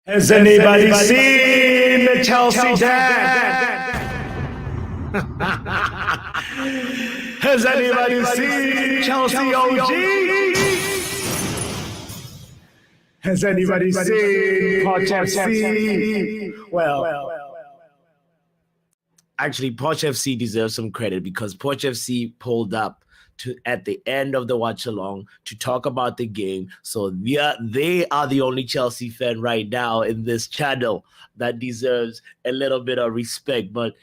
Has anybody seen the Chelsea dad? Has anybody seen Chelsea OG? Has anybody seen Poch FC? Well, actually, Poch FC deserves some credit because Poch FC pulled up at the end of the watch along to talk about the game. So they are the only Chelsea fan right now in this channel that deserves a little bit of respect. But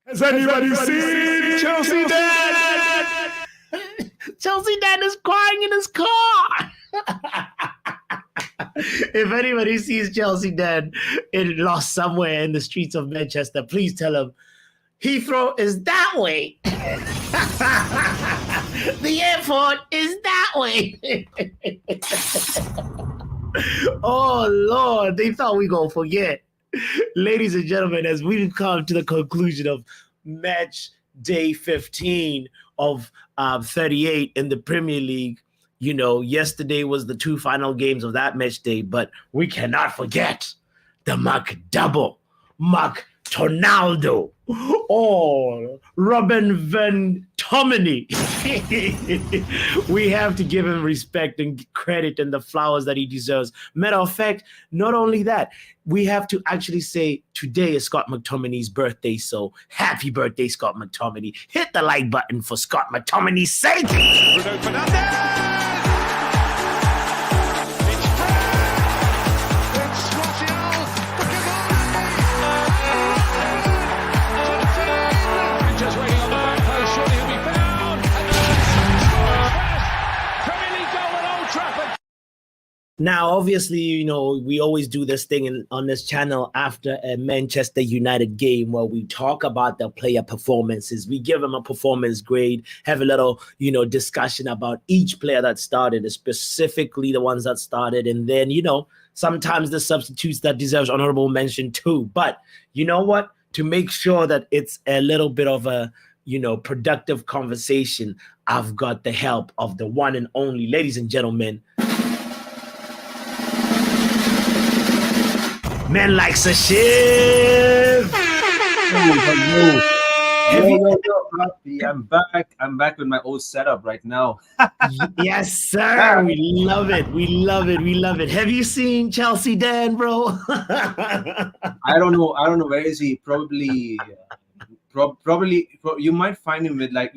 has anybody seen Chelsea dad? Chelsea dad is crying in his car. If anybody sees Chelsea dad lost somewhere in the streets of Manchester, please tell him Heathrow is that way. The airport is that way. Oh, Lord. They thought we going to forget. Ladies and gentlemen, as we've come to the conclusion of match day 15 of 38 in the Premier League, you know, yesterday was the two final games of that match day, but we cannot forget the Mac Double, Mac Tonaldo, or Robin Van Tomini. We have to give him respect and credit and the flowers that he deserves. Matter of fact, not only that, we have to actually say today is Scott McTominay's birthday, so happy birthday, Scott McTominay. Hit the like button for Scott McTominay's sake. Bruno Fernandes! Now, obviously, you know, we always do this thing on this channel after a Manchester United game where we talk about the player performances. We give them a performance grade, have a little, you know, discussion about each player that started, specifically the ones that started. And then, you know, sometimes the substitutes that deserves honorable mention too. But you know what? To make sure that it's a little bit of a, you know, productive conversation, I've got the help of the one and only, ladies and gentlemen, men like Sashiv. Yo, I'm back with my old setup right now. Yes, sir. We love it. We love it. We love it. Have you seen Chelsea Dan, bro? I don't know. Where is he? Probably you might find him with like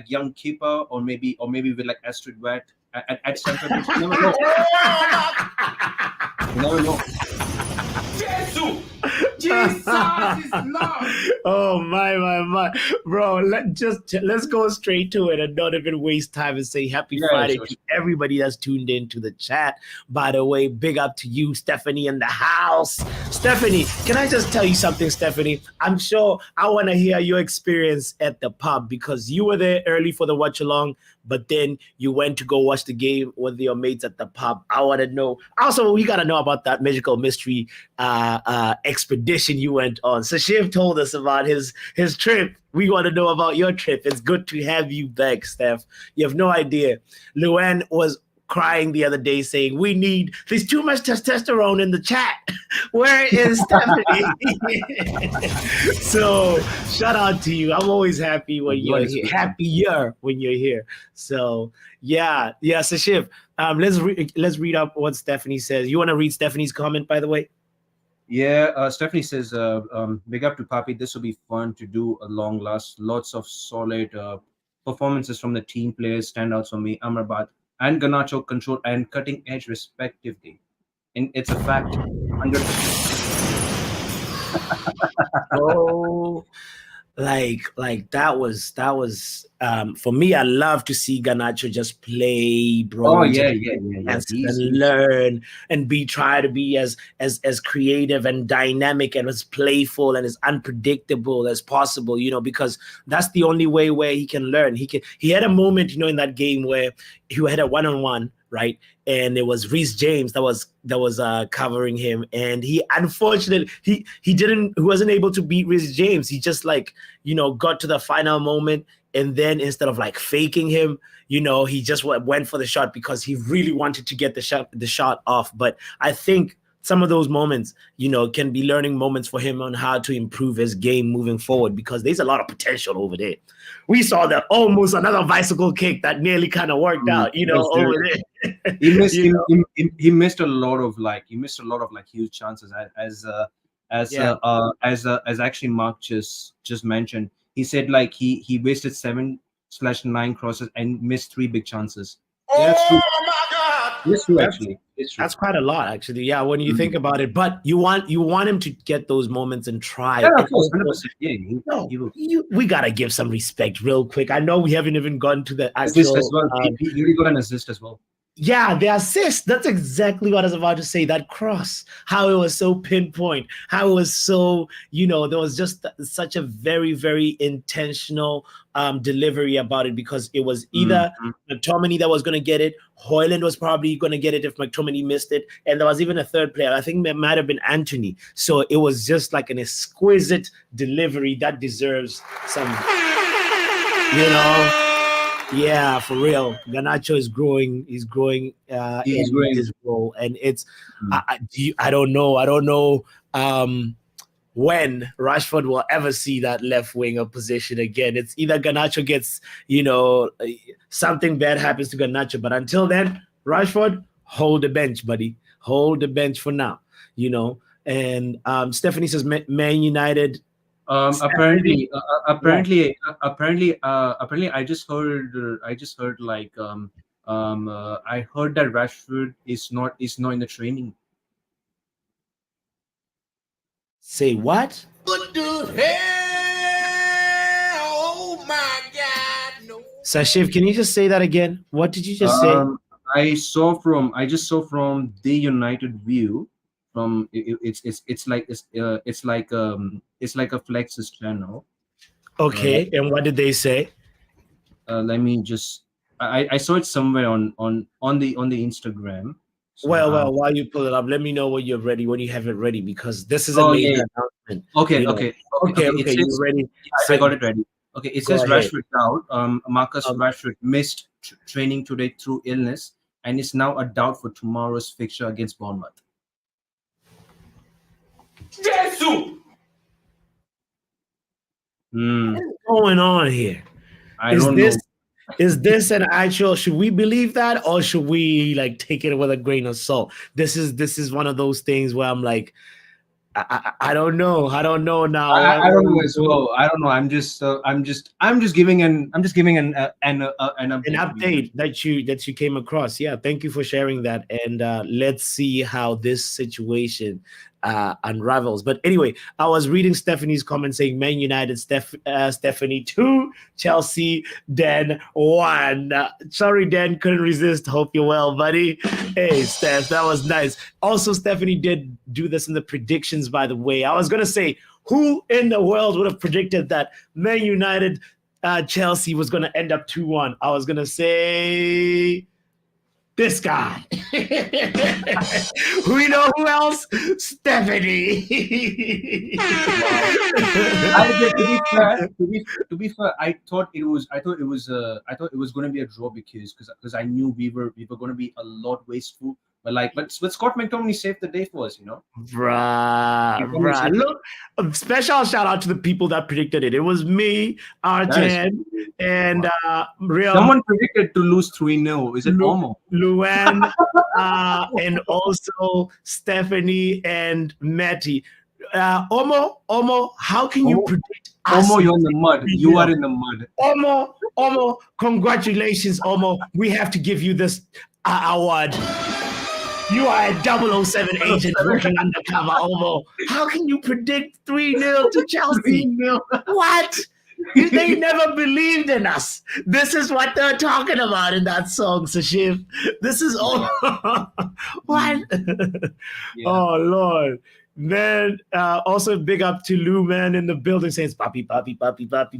young keeper or maybe with like Astrid Watt at center. You never know. You never know. Jesus is Lord. Oh my, bro! Let's go straight to it and not even waste time and say happy Friday to everybody that's tuned in to the chat. By the way, big up to you, Stephanie, in the house. Stephanie, can I just tell you something, Stephanie? I'm sure I want to hear your experience at the pub because you were there early for the watch along, but then you went to go watch the game with your mates at the pub. I want to know. Also, we got to know about that magical mystery expedition you went on. So Shiv told us about his trip. We want to know about your trip. It's good to have you back, Steph. You have no idea. Luann was crying the other day saying, there's too much testosterone in the chat. Where is Stephanie? So shout out to you. I'm always happy when you're here. Happier when you're here. So yeah. So Shiv, let's read up what Stephanie says. You want to read Stephanie's comment, by the way? Yeah, Stephanie says, big up to Papi. This will be fun to do a long last. Lots of solid performances from the team players. Standouts for me, Amrabat and Garnacho, control and cutting edge respectively. And it's a fact. 100%. Oh, like that was for me. I love to see Garnacho just play, bro. Oh yeah. And learn and try to be as creative and dynamic and as playful and as unpredictable as possible, you know, because that's the only way where he can learn. He had a moment, you know, in that game where he had a one-on-one, right? And it was Reece James that was covering him, and he unfortunately he wasn't able to beat Reece James. He just, like, you know, got to the final moment and then instead of like faking him, he just went for the shot because he really wanted to get the shot off. But I think some of those moments, can be learning moments for him on how to improve his game moving forward, because there's a lot of potential over there. We saw that almost another bicycle kick that nearly kind of worked out, over there. He missed a lot of huge chances as actually Mark just mentioned. He said like he wasted 7/9 crosses and missed 3 big chances. Yeah, that's true. Oh my God! It's true, actually. It's true. That's quite a lot, actually. Yeah, when you think about it. But you want him to get those moments and try. Yeah, and of course, 100%. Yeah, we gotta give some respect real quick. I know we haven't even gotten to the actual. Assist as well. He really got an assist as well. Yeah, the assist. That's exactly what I was about to say. That cross, how it was so pinpoint, how it was so, there was just such a very, very intentional delivery about it, because it was either McTominay that was going to get it, Haaland was probably going to get it if McTominay missed it, and there was even a third player. I think it might have been Antony. So it was just like an exquisite delivery that deserves some, Yeah, for real. Garnacho is growing. He's growing in his role, and it's. I don't know. When Rashford will ever see that left winger position again. It's either Garnacho gets, something bad happens to Garnacho, but until then, Rashford, hold the bench, buddy. Hold the bench for now. And Stephanie says Man United. Apparently, I just heard like I heard that Rashford is not in the training. Say what? What the hell? Oh my God! No. Sashiv, can you just say that again? What did you just say? I just saw from the United view. From it's like a Flex's channel. Okay, and what did they say? Let me just. I saw it somewhere on the Instagram. So, well, while you pull it up, let me know when you're ready, when you have it ready, because this is a major announcement. Okay. You're ready. I got it ready. Okay, it says ahead. Rashford out. Marcus Rashford missed training today through illness and is now a doubt for tomorrow's fixture against Bournemouth. Jesus! What is going on here? I don't know. Is this an actual? Should we believe that, or should we like take it with a grain of salt? This is one of those things where I'm like, I don't know. I don't know now. I don't know as well. I don't know. I'm just giving an update that you came across. Yeah, thank you for sharing that, and let's see how this situation unravels. But anyway, I was reading Stephanie's comment saying Man United, Stephanie 2, Chelsea, Dan 1. Sorry, Dan, couldn't resist. Hope you're well, buddy. Hey, Steph, that was nice. Also, Stephanie did do this in the predictions, by the way. I was going to say, who in the world would have predicted that Man United, Chelsea was going to end up 2-1? I was going to say this guy. We know who else? Stephanie. To be fair, I thought it was going to be a draw because I knew we were going to be a lot wasteful. But Scott McTominay saved the day for us, Bruh. Look, a special shout out to the people that predicted it. It was me, Arten, and Real. Someone predicted to lose 3-0. Is it Omo? Luan, and also Stephanie and Matty. Omo, how can you predict us? Omo, you're in the mud. You are in the mud. Omo, congratulations, Omo. We have to give you this award. You are a 007 agent working undercover, Omo. How can you predict 3-0 to Chelsea? 3-0. What? They never believed in us. This is what they're talking about in that song, Sashiv. This is all. What? Yeah. Oh, Lord. Man, also big up to Lou, man, in the building, saying, Papi.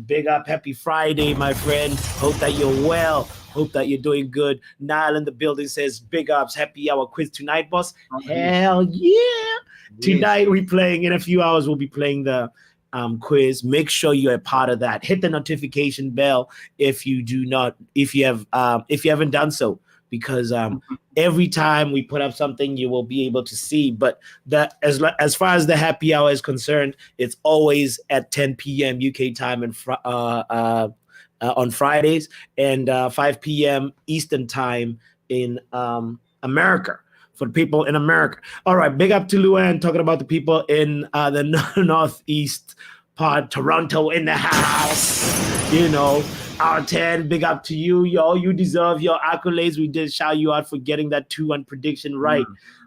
Big up. Happy Friday, my friend. Hope that you're well. Hope that you're doing good. Niall in the building says, big ups. Happy hour quiz tonight, boss. Hell yeah. Tonight we playing, in a few hours, we'll be playing the quiz. Make sure you're a part of that. Hit the notification bell if you haven't done so, because every time we put up something, you will be able to see. But that as far as the happy hour is concerned, it's always at 10 p.m. UK time and on Fridays, and 5 p.m. Eastern time in America, for the people in America. All right, big up to Luan, talking about the people in the Northeast part, Toronto in the house. You know, R10, big up to you. Yo, you deserve your accolades. We did shout you out for getting that 2-1 prediction right.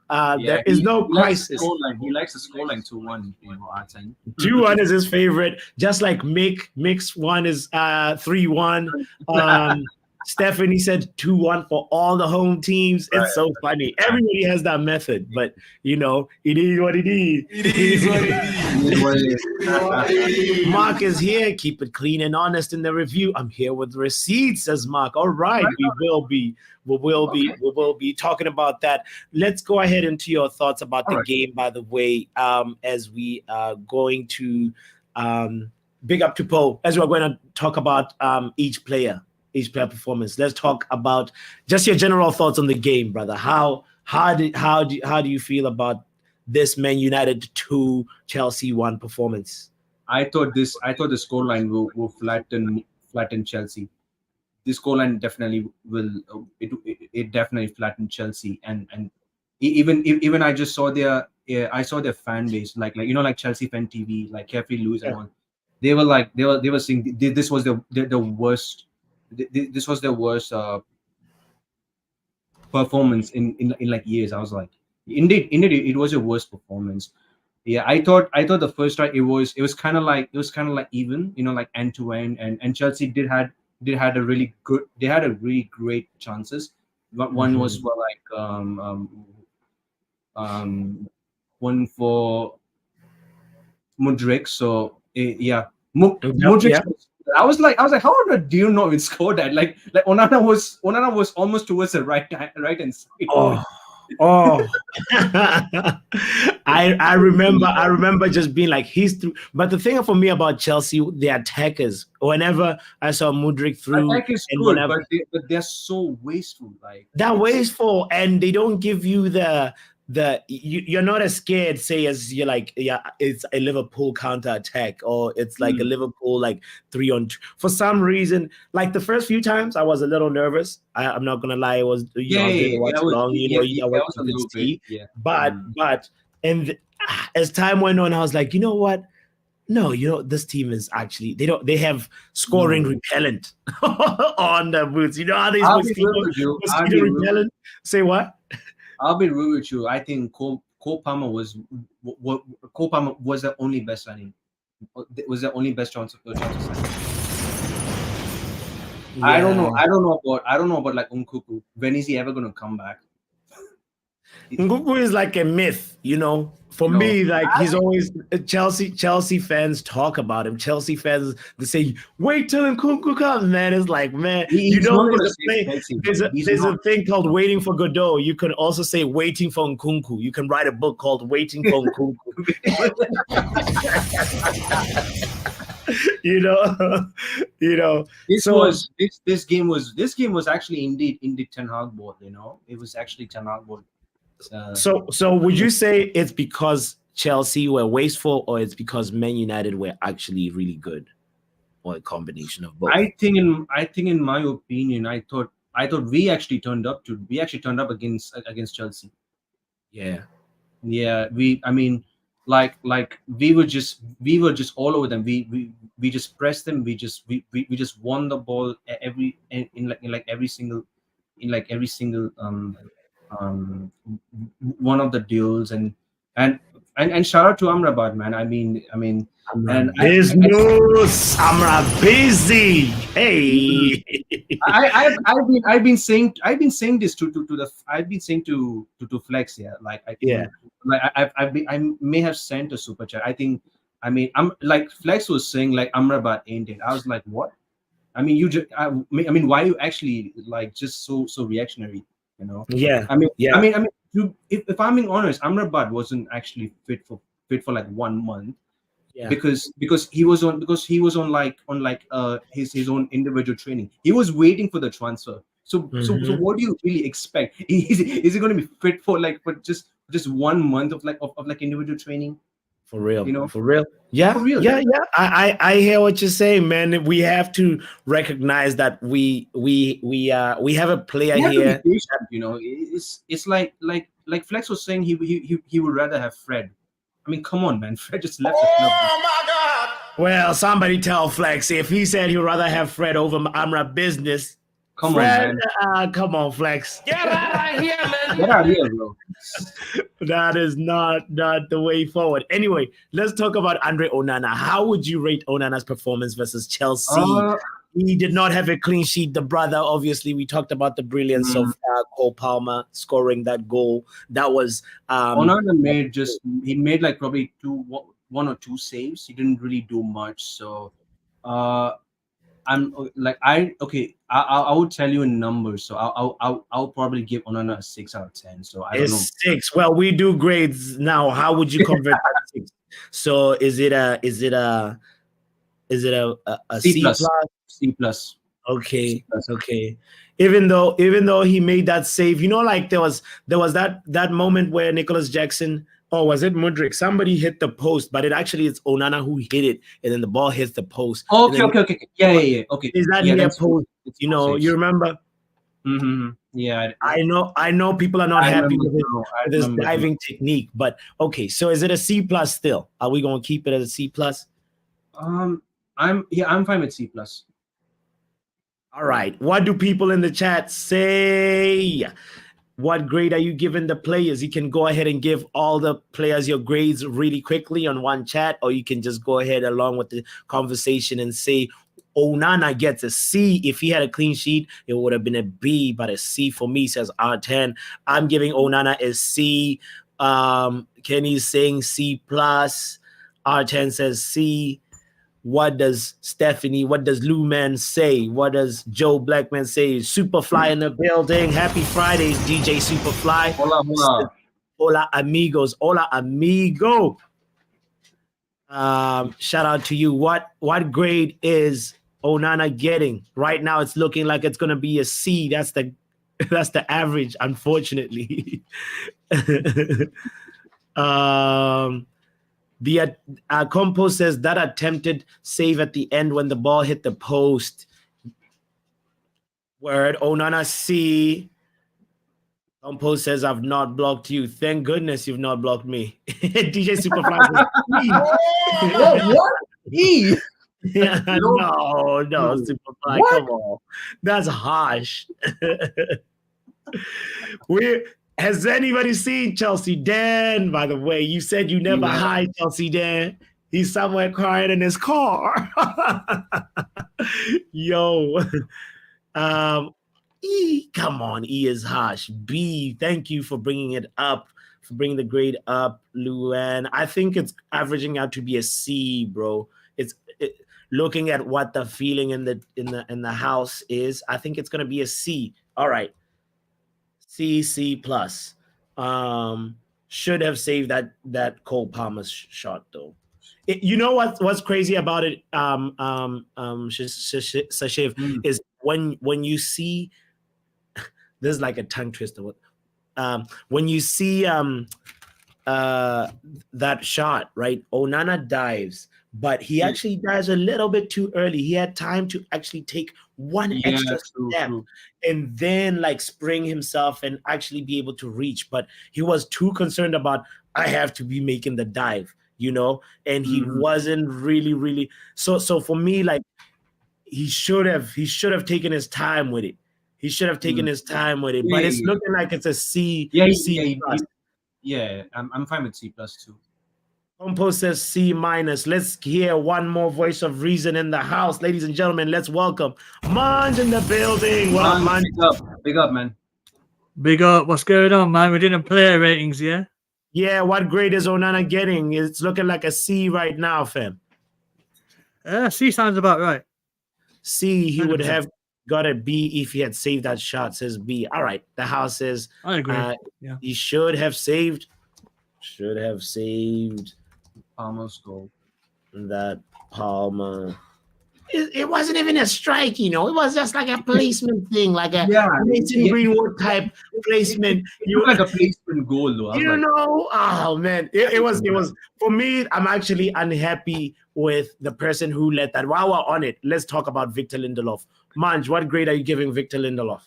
There is no crisis. He likes the scoreline 2-1, you know, R10. 2-1 is his favorite, just like Mick's one is 3-1. Stephanie said 2-1 for all the home teams. It's so funny. Everybody has that method, but you know, it is what it is. It is what it is. Mark is here. Keep it clean and honest in the review. I'm here with receipts, says Mark. All right, we will be talking about that. Let's go ahead into your thoughts about the game, by the way, as we are going to big up to Poe, as we're going to talk about each player performance. Let's talk about just your general thoughts on the game, brother. How do you feel about this Man United 2 Chelsea 1 performance? I thought the scoreline will flatten Chelsea. The scoreline definitely will. It definitely flattened Chelsea, and even I just saw I saw their fan base, like you know, like Chelsea fan TV, like Carefree Lewis and all. They were saying this was the worst. This was their worst performance in like years. I was like, indeed, it was a worst performance. Yeah, I thought the first try it was kind of like even, you know, like end to end, and Chelsea did had a really good, they had a really great chances. But one was for like one for Mudryk. So yeah, Mudryk. Yeah. I was like, how do you know it scored that? Like Onana was almost towards the right hand side. I remember just being like, he's through. But the thing for me about Chelsea, the attackers, whenever I saw Mudryk through, attack is good, but they're so wasteful. Like they're wasteful, and they don't give you you're not as scared, say, as you're like, yeah, it's a Liverpool counter attack, or it's like a Liverpool like 3-on-2. For some reason, like the first few times, I was a little nervous. I'm not gonna lie, it was But as time went on, I was like, you know what? No, you know, this team is actually they have scoring repellent on the boots. You know how these mosquito repellent? Say what? I'll be real with you. I think Cole Palmer was the only best signing. It was the only best chance of signing. Yeah. I don't know about like Nkunku. When is he ever gonna come back? Nkunku is like a myth, you know. For me, like he's always Chelsea fans talk about him. Chelsea fans, they say, "Wait till Nkunku comes." Man, it's like, man, you know, there's a thing called waiting for Godot. You can also say waiting for Nkunku. You can write a book called Waiting for Nkunku. you know. This game was actually indeed Ten Hag board. You know, it was actually Ten Hag board. So would you say it's because Chelsea were wasteful, or it's because Man United were actually really good, or a combination of both? I think in my opinion, I thought we actually turned up against Chelsea. Yeah. I mean, like we were just all over them. We just pressed them. We just won the ball in every single one of the deals, and shout out to Amrabat, man. I mean, Amra busy. Hey, I've been saying this to Flex. Yeah, I may have sent a super chat. I'm like Flex was saying like Amrabat ain't it. I was like, what? I mean, why are you actually like just so reactionary? You know? Yeah. If I'm being honest, Amrabat wasn't actually fit for like 1 month. because he was on his own individual training. He was waiting for the transfer. So what do you really expect? Is he going to be fit for just 1 month of individual training? For real, You know, for real. Yeah, for real. yeah. I hear what you're saying, man. We have to recognize that we have a player You have to be here. patient, you know. It's like Flex was saying he would rather have Fred. I mean, come on, man. Fred just left the club. Oh my God! Well, somebody tell Flex if he said he'd rather have Fred over Amra business. Come Fred, on, man. Come on, Flex. Get out of here, man! Get out of here, bro. That is not the way forward. Anyway, let's talk about Andre Onana. How would you rate Onana's performance versus Chelsea? He did not have a clean sheet. The brother, obviously, we talked about the brilliance of Cole Palmer scoring that goal. That was Onana made like probably one or two saves. He didn't really do much. So I'm like I would tell you in numbers. So I'll probably give Onana a 6 out of 10. So I don't know. 6. Well, we do grades now. How would you convert that 6? So is it a C plus? C plus. Okay. C plus. Okay. Even though he made that save, you know, like there was that moment where Nicholas Jackson, or was it Mudryk? Somebody hit the post, but it's Onana who hit it, and then the ball hits the post. Okay. Yeah. Okay. Is that near post? You know, you remember? Mm-hmm. Yeah. I know people are not happy with his diving technique, but okay. So is it a C plus still? Are we gonna keep it as a C plus? I'm fine with C plus. All right. What do people in the chat say? What grade are you giving the players? You can go ahead and give all the players your grades really quickly on one chat, or you can just go ahead along with the conversation and say Onana gets a C. If he had a clean sheet, it would have been a B, but a C for me, says R10. I'm giving Onana a C. Kenny's saying C plus. R10 says C. What does Lou Man say? What does Joe Blackman say? Superfly in the building. Happy Fridays, DJ Superfly. Hola. Hola, amigos. Hola, amigo. Shout out to you. What grade is Onana getting? Right now, it's looking like it's going to be a C. That's the average, unfortunately. The Compo says that attempted save at the end when the ball hit the post. Word. Onana C. Compo says, I've not blocked you. Thank goodness you've not blocked me. DJ Superfly says, What? E? Yeah, no, Superfly, What? come on. That's harsh. Has anybody seen Chelsea Dan? By the way, you said you never hide Chelsea Dan. He's somewhere crying in his car. Yo. E, come on. E is harsh. B, thank you for bringing it up, for bringing the grade up, Luan. I think it's averaging out to be a C, bro. Looking at what the feeling in the house is, I think it's gonna be a C. All right. C plus. Should have saved that Cole Palmer shot though. You know what's crazy about it, Sashiv, is when you see this is like a tongue twister. When you see that shot, right? Onana dives, but he actually dives a little bit too early. He had time to actually take one extra step and then like spring himself and actually be able to reach. But he was too concerned about, I have to be making the dive, you know, and he wasn't really. So for me, like he should have taken his time with it. He should have taken his time with it, but it's looking like it's a C. C plus. I'm fine with C plus too. Compo says C minus. Let's hear one more voice of reason in the house. Ladies and gentlemen, let's welcome Manj in the building. What up, man? Big up, man. Big up. What's going on, man? We're doing player ratings, yeah? Yeah, what grade is Onana getting? It's looking like a C right now, fam. C sounds about right. C, he 100%. Would have got a B if he had saved that shot, says B. All right, the house says I agree. He should have saved. Palmer's goal. that Palmer. It wasn't even a strike, It was just like a placement thing, like a Mason Greenwood type placement. It looked like a placement goal, though. Oh man, it was for me. I'm actually unhappy with the person who let that. While we're on it, let's talk about Victor Lindelof. Manj, what grade are you giving Victor Lindelof?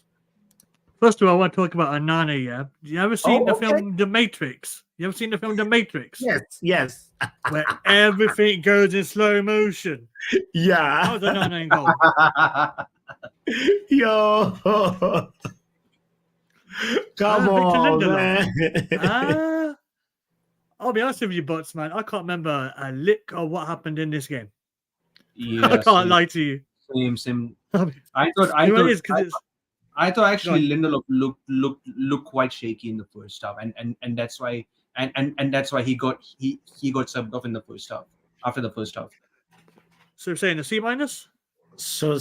First of all, I want to talk about Onana, yeah? You ever seen the film The Matrix? You ever seen the film The Matrix? Yes. Where everything goes in slow motion. Yeah. That was Onana in goal. Yo. Come on, man. I'll be honest with you, Bots, man. I can't remember a lick of what happened in this game. Yeah, I can't lie to you. Same. I thought actually Lindelof looked quite shaky in the first half, and that's why that's why he got subbed off in the first half after the first half. So you're saying a C minus? So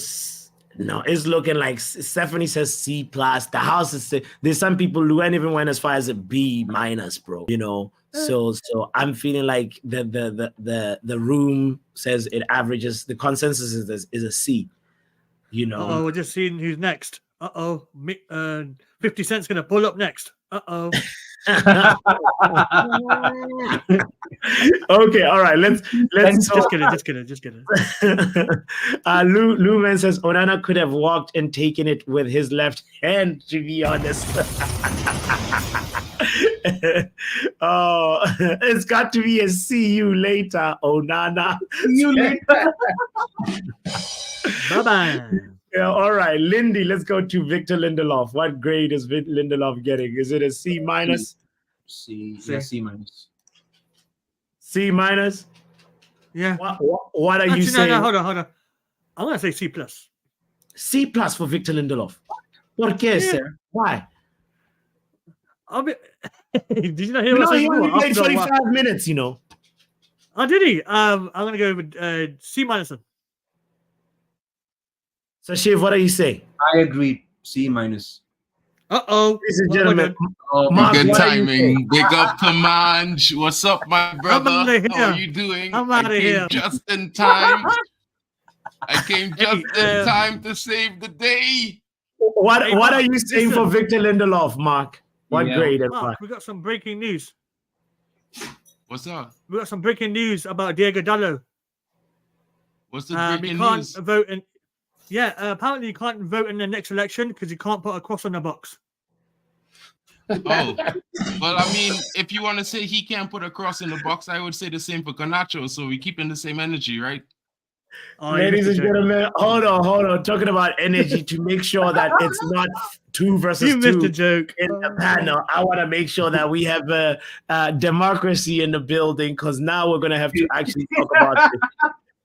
no, it's looking like Stephanie says C plus. The house is there's some people who ain't even went as far as a B minus, bro. So I'm feeling like the room says it averages. The consensus is a C. Oh, we're just seeing who's next. 50 Cent's gonna pull up next. Okay, all right. Let's just kidding. Lou Man says Onana could have walked and taken it with his left hand, to be honest. Oh, it's got to be a see you later, Onana. See you later. Bye-bye. Yeah, all right, Lindy, let's go to Victor Lindelof. What grade is Lindelof getting? Is it a C minus? C minus. C minus? Yeah. What are you saying? No, hold on. I'm going to say C plus. C plus for Victor Lindelof. ¿Por qué, sir? Why? Did you not hear what I said? He only played 45 minutes, Oh, did he? I'm going to go with C minus. So, Shiv, what are you saying? I agree. C minus. Ladies and gentlemen. Good timing. Big up to Manj. What's up, my brother? How are you doing? I'm out of here. Just in time. I came just in time to save the day. What are you saying for Victor Lindelof, Mark? What grade? Mark, we got some breaking news. What's up? We got some breaking news about Diego Dallo. What's the breaking news? Vote in. Yeah, apparently you can't vote in the next election because you can't put a cross on the box. Oh, well, I mean, if you want to say he can't put a cross in the box, I would say the same for Garnacho. So we keep in the same energy, right? Ladies and gentlemen, hold on. Talking about energy to make sure that it's not 2 versus 2 missed a joke in the panel. I want to make sure that we have a democracy in the building because now we're going to have to actually talk about this.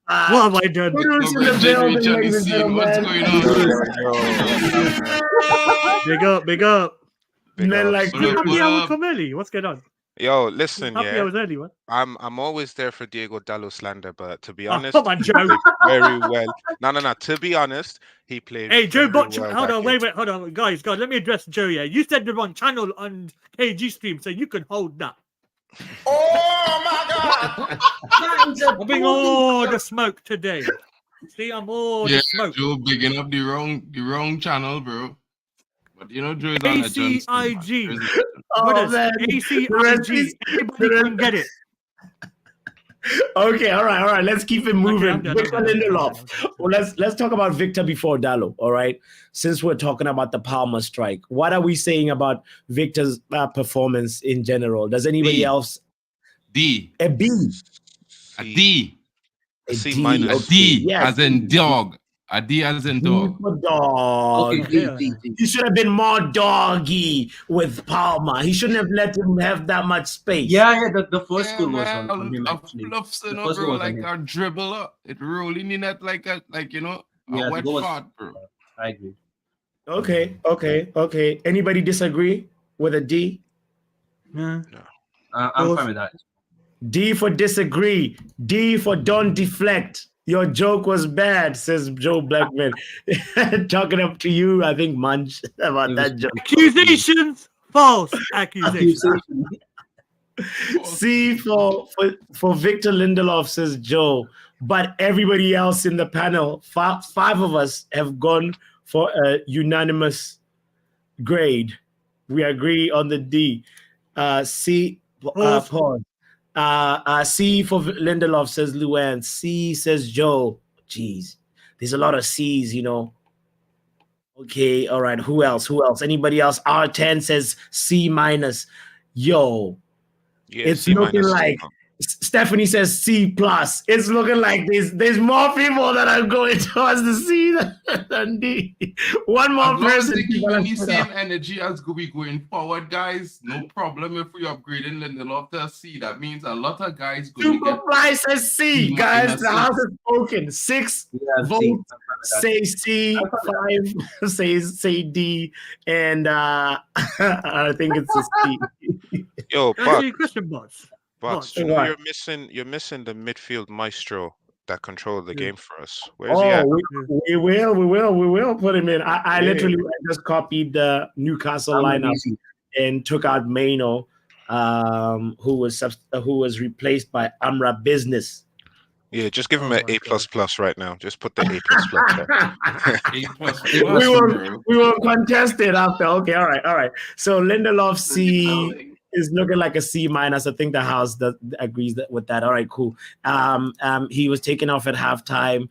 What have I done? What's going on? Big up. Men like come early. What's going on? Yo, listen, I was early, what? I'm always there for Diego Dallo slander, but to be honest, come on, Joe. Very well. No. To be honest, he played. Hey, Joe Botch, well hold on, wait, hold on, guys. Let me address Joe. Yeah, you said the wrong channel on KG stream, so you can hold that. Oh my God! I'm being all the smoke today. See, I'm all the smoke. Joe bigging up the wrong channel, bro. But Joe is on ACIG. Oh, man. ACIG. Anybody can get it. Okay, all right. Let's keep it moving. Victor Lindelof. Well, let's talk about Victor before Dallo. All right. Since we're talking about the Palmer strike, what are we saying about Victor's performance in general? Does anybody else? D. A B. A D. A C minus. A D as in dog. A D as in dog. Dog. Okay, He should have been more doggy with Palmer. He shouldn't have let him have that much space. Yeah. The first goal was on him. Actually. Bro, like a dribbler. It rolling in it like a wet fart, bro. I agree. Okay. Anybody disagree with a D? No. I'm fine with that. D for disagree. D for don't deflect. Your joke was bad, says Joe Blackman. Talking up to you, I think, Munch, about that joke. Accusations. False accusations. C for Victor Lindelof, says Joe. But everybody else in the panel, five of us have gone for a unanimous grade. We agree on the D. C. Pause. C for Lindelof, says Luann. C says Joe. Jeez, there's a lot of C's, you know. Okay, all right. Who else? Anybody else? R10 says C minus. Yo, Yeah, it's C looking minus. like Stephanie says C plus. It's looking like there's more people that are going towards the C than D. One more As long as person. they keep the same energy as we going forward, guys, no problem if we upgrading Lindelof to a C. That means a lot of guys going to get Superfly says C, guys. The house is spoken. 6 votes say C, 5 say D, and I think it's a C. Yo, Any question, bots? Bots, you know you're missing the midfield maestro that controlled the game for us. Where's he at? We will put him in. I literally just copied the Newcastle lineup and took out Maino, who was replaced by Amra Business. Yeah, just give him an A++ right now. Just put the A++ there. We will contest it after. Okay, all right. So Lindelof C is looking like a C minus. I think the house agrees with that. All right, cool. He was taken off at halftime.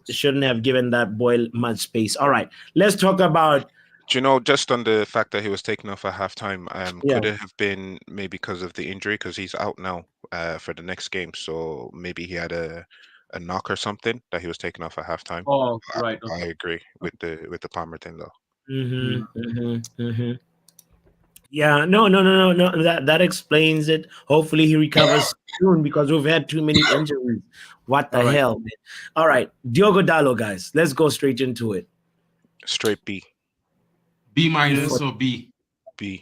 Shouldn't have given that boy much space. All right, let's talk about. Do you know, just on the fact that he was taken off at halftime, could it have been maybe because of the injury? Because he's out now for the next game, so maybe he had a knock or something that he was taken off at halftime. Oh, right. Okay. I agree with the Palmer thing, though. Yeah, no. That explains it. Hopefully he recovers soon because we've had too many injuries. What the hell, man? All right, Diogo Dalot, guys. Let's go straight into it. Straight B. B minus or B? B.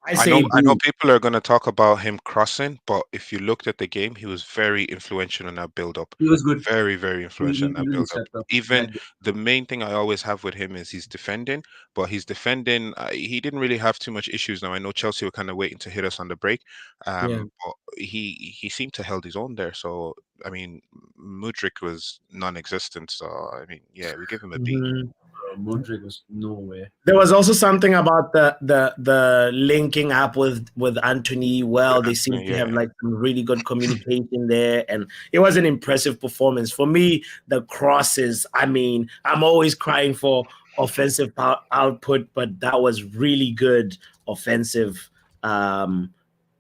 I know people are going to talk about him crossing, but if you looked at the game, he was very influential in that build-up. He was good. Very, very influential in that build-up. Even the main thing I always have with him is he's defending, but he's defending. He didn't really have too much issues. Now, I know Chelsea were kind of waiting to hit us on the break, but he seemed to held his own there. So, I mean, Mudryk was non-existent. So, I mean, yeah, we give him a B. Mudryk was nowhere. There was also something about the linking up with Antony. Well, they seem to have like some really good communication there, and it was an impressive performance. For me, the crosses, I mean, I'm always crying for offensive output, but that was really good offensive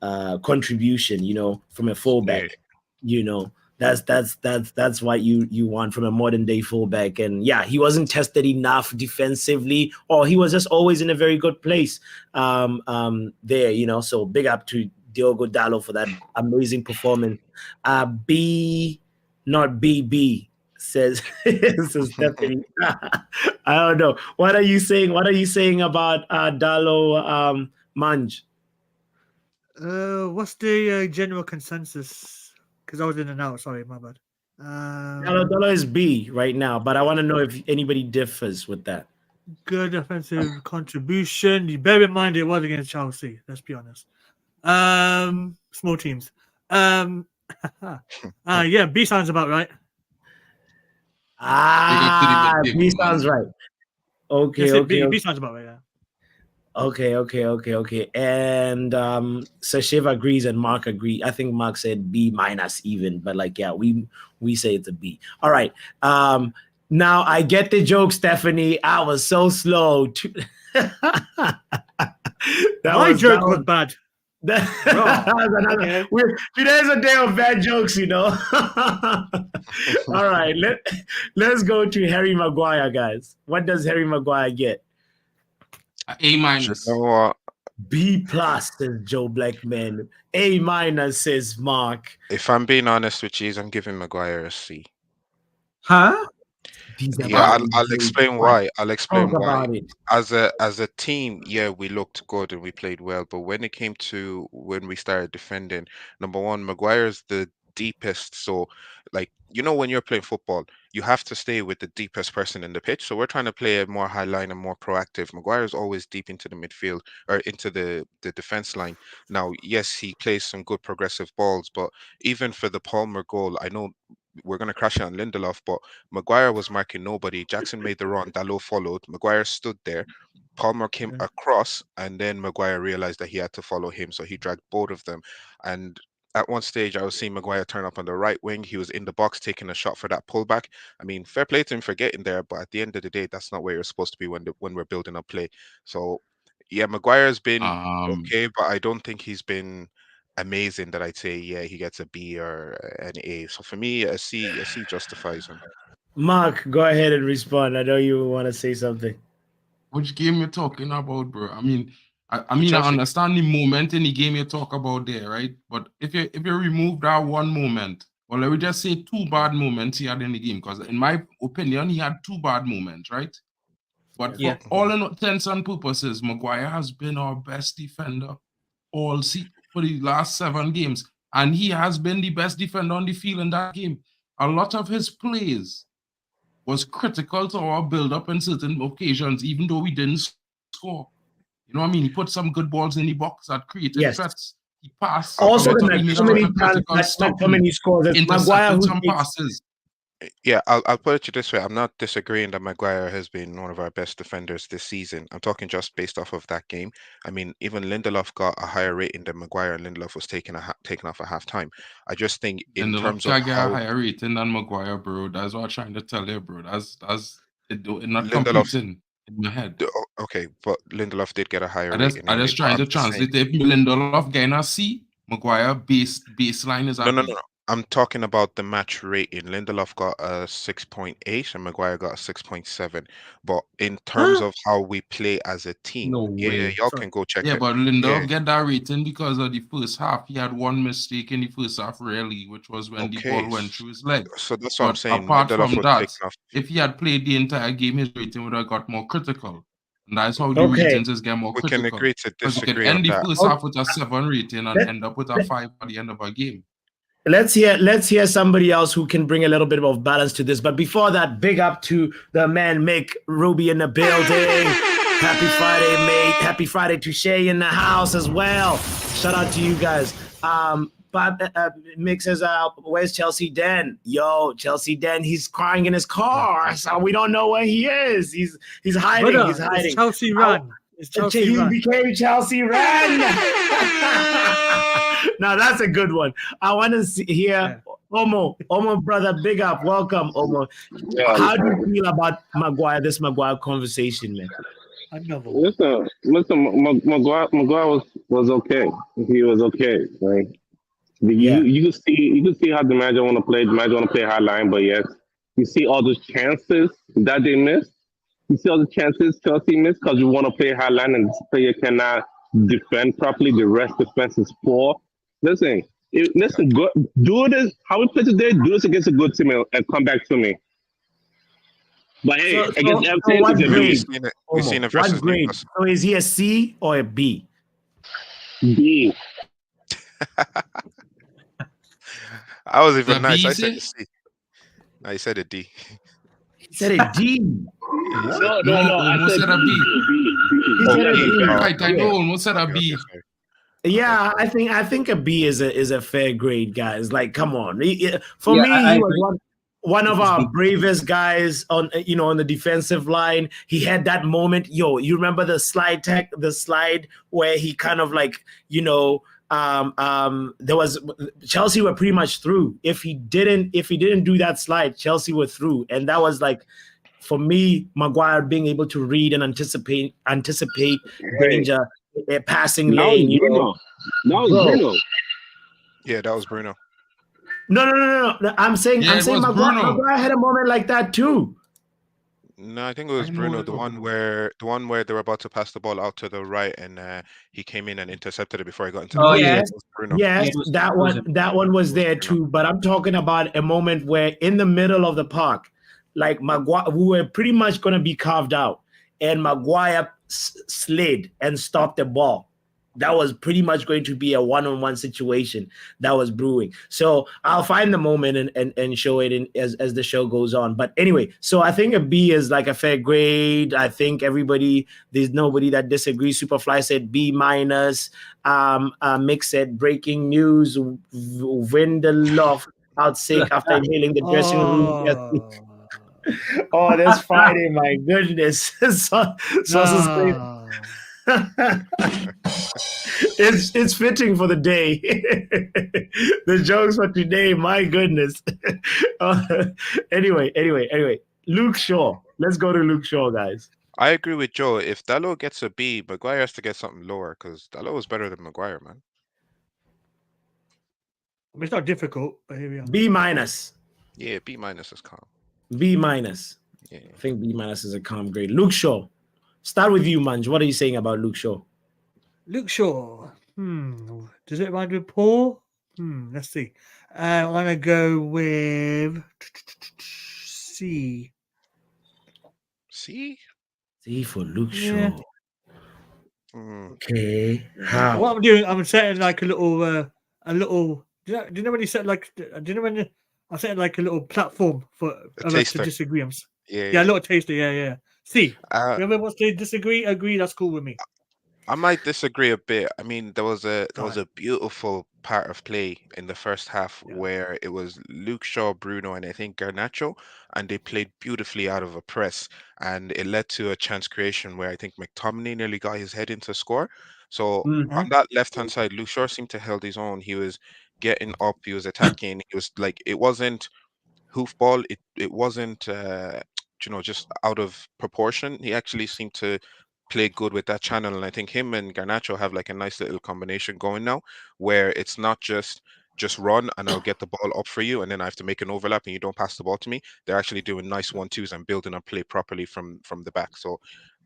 contribution, you know, from a fullback, you know. That's what you want from a modern day fullback. And yeah, he wasn't tested enough defensively, or he was just always in a very good place there, you know. So big up to Diogo Dalot for that amazing performance. B, not BB, says Stephanie. I don't know. What are you saying? What are you saying about Dalot, Manj? What's the general consensus? Because I was in and out. Sorry, my bad. Dalot is B right now, but I want to know if anybody differs with that. Good offensive contribution. You bear in mind it was against Chelsea. Let's be honest. Small teams. Yeah, B sounds about right. B sounds right. Okay. B sounds about right. Yeah. Okay. And Sashiv agrees and Mark agrees. I think Mark said B minus even, but like, yeah, we say it's a B. All right. Now I get the joke, Stephanie. I was so slow. My joke was bad. Today's a day of bad jokes, you know. All right, let's go to Harry Maguire, guys. What does Harry Maguire get? A minus. You know what? B plus, says Joe Blackman. A minus, says Mark. If I'm being honest with you, I'm giving Maguire a C. Huh? Yeah, I'll explain why. About it. As a team, yeah, we looked good and we played well, but when it came to when we started defending, number one, Maguire's the deepest, so like when you're playing football, you have to stay with the deepest person in the pitch. So we're trying to play a more high line and more proactive. Maguire is always deep into the midfield or into the defense line. Now, yes, he plays some good progressive balls, but even for the Palmer goal, I know we're going to crash it on Lindelof, but Maguire was marking nobody. Jackson made the run. Dalot followed. Maguire stood there. Palmer came across, and then Maguire realized that he had to follow him, so he dragged both of them. And at one stage, I was seeing Maguire turn up on the right wing. He was in the box taking a shot for that pullback. I mean, fair play to him for getting there, but at the end of the day, that's not where you're supposed to be when we're building up play. So, yeah, Maguire's been okay, but I don't think he's been amazing that I'd say, yeah, he gets a B or an A. So for me, a C justifies him. Mark, go ahead and respond. I know you want to say something. Which game you're talking about, bro? I mean, I understand the moment in the game you talk about there, right? But if you remove that one moment, well, let me just say 2 bad moments he had in the game, because in my opinion, he had 2 bad moments, right? But for all intents and purposes, Maguire has been our best defender for the last 7 games, and he has been the best defender on the field in that game. A lot of his plays was critical to our build-up in certain occasions, even though we didn't score. You know what I mean? He put some good balls in the box that created threats. He passed. Also, so many scores. Maguire some passes. Yeah, I'll put it to you this way. I'm not disagreeing that Maguire has been one of our best defenders this season. I'm talking just based off of that game. I mean, even Lindelof got a higher rating than Maguire, and Lindelof was taken off at halftime. I just think in terms of how... a higher rating than Maguire, bro. That's what I'm trying to tell you, bro. That's it not Lindelof, computing in my head. Okay, but Lindelof did get a higher rating. I just trying to translate. If Lindelof getting a C, Maguire baseline is a B. No. I'm talking about the match rating. Lindelof got a 6.8 and Maguire got a 6.7. But in terms of how we play as a team, y'all can go check it. Yeah, but Lindelof get that rating because of the first half. He had one mistake in the first half, really, which was when the ball went through his leg. So that's what I'm saying. Apart from that, if he had played the entire game, his rating would have got more critical. And that's how the ratings is get more critical. We can agree to disagree on that. You can end the first half with a 7 rating and end up with a 5 at the end of a game. Let's hear somebody else who can bring a little bit of balance to this. But before that, big up to the man Mick Ruby in the building. Happy Friday, mate. Happy Friday to Shay in the house as well. Shout out to you guys. Bob Mick says, where's Chelsea Den? Yo, Chelsea Den, he's crying in his car. So we don't know where he is. He's hiding. He's hiding. It's Chelsea run. He became Chelsea run. Now that's a good one. I want to hear Omo, brother, big up, welcome, Omo. Yeah, how do you feel about this Maguire conversation, man? Listen, Maguire was okay. He was okay, right? You can see how the manager want to play. The manager want to play high line, but yes, you see all those chances that they missed. You see all the chances Chelsea missed because you want to play high line and this player cannot defend properly. The rest defense is poor. Listen, go, do this. How we play today, do this against a good team and come back to me. But hey, against Everton, what grade? We've seen it versus Newcastle. So is he a C or a B? B. I was even nice. I said a C. No, he said a D. He said a D. No. I said a B. He said a B. Right, I know. Almost said a B. Yeah, I think a B is a fair grade, guys. Like, come on. For me, he was one of our bravest guys on the defensive line. He had that moment. Yo, you remember the slide where he kind of like, there was Chelsea were pretty much through. If he didn't do that slide, Chelsea were through, and that was like, for me, Maguire being able to read and anticipate danger, passing lane. That was Bruno. Yeah, that was Bruno. No. I'm saying Maguire had a moment like that too. No, I think it was Bruno, the one where they were about to pass the ball out to the right, and he came in and intercepted it before he got into the yes, Bruno. Yes, that one was there too. But I'm talking about a moment where in the middle of the park, like Maguire, we were pretty much going to be carved out, and Maguire slid and stopped the ball. that was pretty much going to be a one-on-one situation that was brewing. So I'll find the moment and show it as the show goes on. But anyway, so I think a B is like a fair grade. I think there's nobody that disagrees. Superfly said B minus. Mick said breaking news. Windeloff out sick after inhaling the dressing room. Oh, this Friday, my goodness. So it's fitting for the day. The jokes for today, my goodness. Anyway. Luke Shaw. Let's go to Luke Shaw, guys. I agree with Joe. If Dalot gets a B, Maguire has to get something lower because Dalot is better than Maguire, man. I mean, it's not difficult, but here we are. B minus. Yeah, B minus is calm. B minus. Yeah. I think B minus is a calm grade. Luke Shaw. Start with you, Manj. What are you saying about Luke Shaw? Luke Shaw. Does it rhyme with poor? Let's see. I'm gonna go with C. C? C for Luke Shaw. Okay. How? What I'm doing, I'm setting like a little. Do you know when you set like? Do you know when I'm setting like a little platform for us to disagree? Yeah, a little taster. Yeah. C. Whoever wants to disagree, agree. That's cool with me. I might disagree a bit. I mean, there was a beautiful part of play in the first half where it was Luke Shaw, Bruno, and I think Garnacho, and they played beautifully out of a press, and it led to a chance creation where I think McTominay nearly got his head into score. So on that left-hand side, Luke Shaw seemed to hold his own. He was getting up, he was attacking. It was like it wasn't hoofball. It wasn't just out of proportion. He actually seemed to play good with that channel, and I think him and Garnacho have like a nice little combination going now, where it's not just run and I'll get the ball up for you, and then I have to make an overlap and you don't pass the ball to me. They're actually doing nice 1-2s and building up play properly from the back. So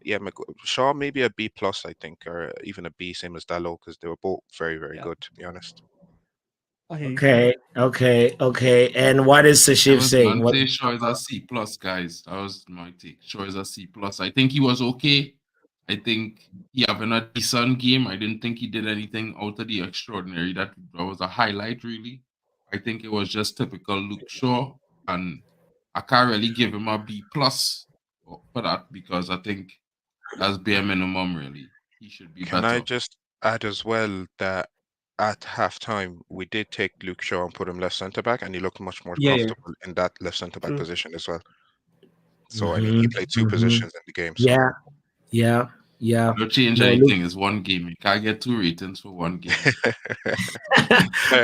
yeah, Shaw maybe a B plus, I think, or even a B, same as Dalot, because they were both very, very good, to be honest. Okay. And what is Sashif saying? What Shaw is a C plus, guys. That was my take. Shaw is a C plus. I think he was okay. I think he having a decent game. I didn't think he did anything out of the extraordinary. That was a highlight, really. I think it was just typical Luke Shaw, and I can't really give him a B plus for that because I think that's bare minimum, really. He should be better. Can I just add as well that at halftime, we did take Luke Shaw and put him left centre back, and he looked much more comfortable in that left centre back position as well. So I mean, he played two positions in the game. So. Yeah. Don't change anything. It's one game. You can't get 2 ratings for one game.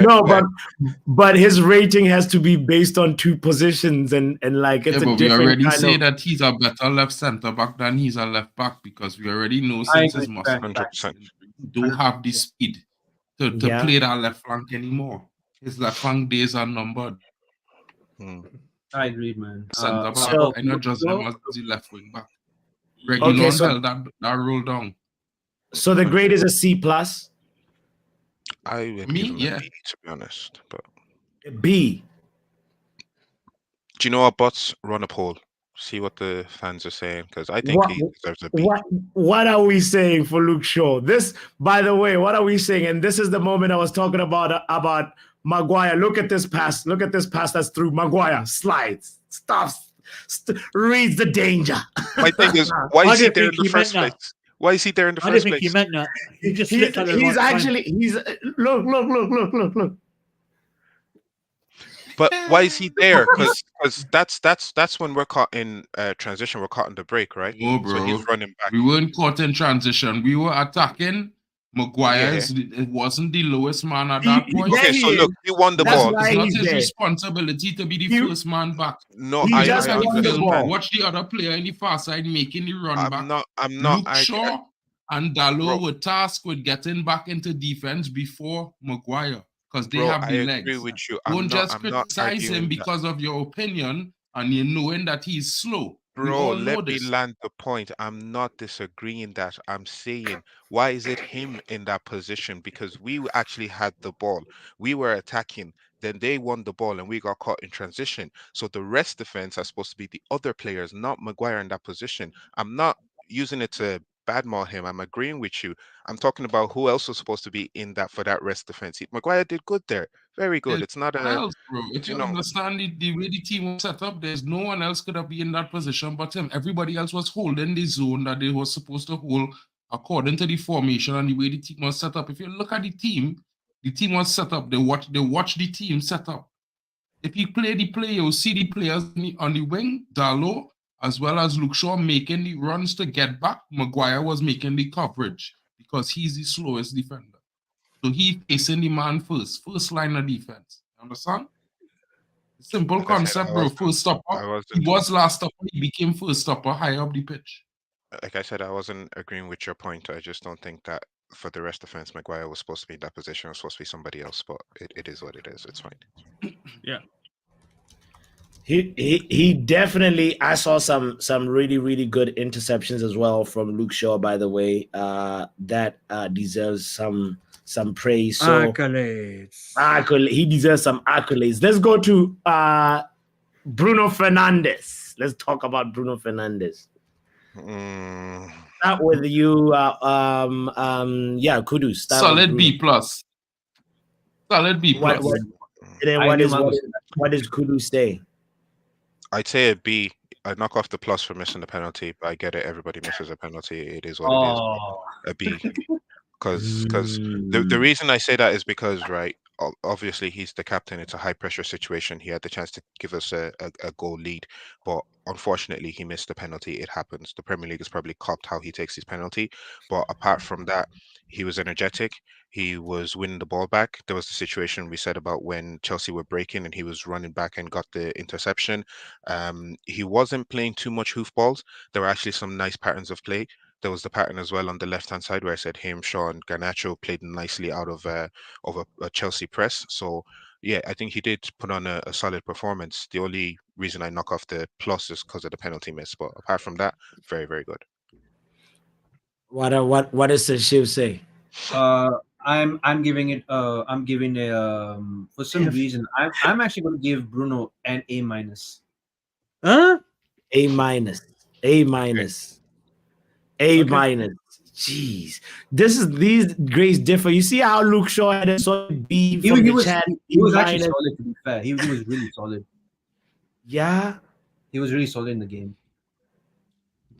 No, but his rating has to be based on 2 positions and like it's a different. We already say that he's a better left centre back than he's a left back because we already know since his muscle 100%. Don't have the speed to play that left flank anymore. His left flank days are numbered. I agree, man. Centre back, I not just him as the left wing back. Held that roll down. So the grade is a C plus. I would give him a B, to be honest. But B. Do you know what, Bots? Run a poll. See what the fans are saying, because I think he deserves a B. What are we saying for Luke Shaw? This, by the way, what are we saying? And this is the moment I was talking about Maguire. Look at this pass. Look at this pass that's through. Maguire slides, stops, reads the danger. My thing is, why is he there in the first place? Why is he there in the first place? I didn't think he meant that. He just slipped out of he's actually look. But why is he there? Because that's when we're caught in transition. We're caught in the break, right? Oh, bro. So he's running back. We weren't caught in transition. We were attacking. Maguire it wasn't the lowest man at that point. Okay, so look, he won the ball. It's not his responsibility to be the first man back. No, I won the ball. Watch the other player in the far side making the run back. I'm not. Luke Shaw and Dalot were tasked with getting back into defense before Maguire because they have the legs. I agree with you. Don't just criticize him because of your opinion and you knowing that he's slow. Bro, let me land the point. I'm not disagreeing that. I'm saying, why is it him in that position? Because we actually had the ball. We were attacking. Then they won the ball and we got caught in transition. So the rest defense are supposed to be the other players, not Maguire in that position. I'm not using it to badmouth him. I'm agreeing with you. I'm talking about who else was supposed to be in that for that rest defense. Maguire did good there. Very good. It's not a else, bro. If you understand the way the team was set up, there's no one else could have been in that position but him. Everybody else was holding the zone that they were supposed to hold according to the formation and the way the team was set up. If you look at the team was set up. They watch the team set up. If you play the play, you'll see the players on the wing, Dalot, as well as Luke Shaw making the runs to get back. Maguire was making the coverage because he's the slowest defender. So he's facing the man first line of defense. Understand? Simple concept, bro. First stopper. He was last stopper. He became first stopper high up the pitch. Like I said, I wasn't agreeing with your point. I just don't think that for the rest of the defense, Maguire was supposed to be in that position. It was supposed to be somebody else, but it is what it is. It's fine. Yeah. He definitely. I saw some really, really good interceptions as well from Luke Shaw, by the way. That deserves some praise. So, accolades. He deserves some accolades. Let's go to Bruno Fernandes. Let's talk about Bruno Fernandes. Start with you. Kudus. Solid B plus. Solid B plus. What does Kudus say? I'd say a B. I'd knock off the plus for missing the penalty, but I get it. Everybody misses a penalty. It is what it is. A B. Because the reason I say that is because, right, obviously he's the captain. It's a high pressure situation. He had the chance to give us a goal lead, but unfortunately he missed the penalty. It happens. The Premier League has probably copped how he takes his penalty, but apart from that, he was energetic. He was winning the ball back. There was the situation we said about when Chelsea were breaking and he was running back and got the interception. He wasn't playing too much hoof balls. There were actually some nice patterns of play. There was the pattern as well on the left-hand side where I said him, Shaw, and Garnacho played nicely out of a Chelsea press. So, yeah, I think he did put on a solid performance. The only reason I knock off the plus is because of the penalty miss. But apart from that, very, very good. What does the Shiv say? I'm giving it. I'm giving a for some reason. I'm actually going to give Bruno an A minus. Huh? A minus. A minus. A minus. Jeez, these grades differ. You see how Luke Shaw had a solid B from the chat. He was actually solid. To be fair, he was really solid. Yeah, he was really solid in the game.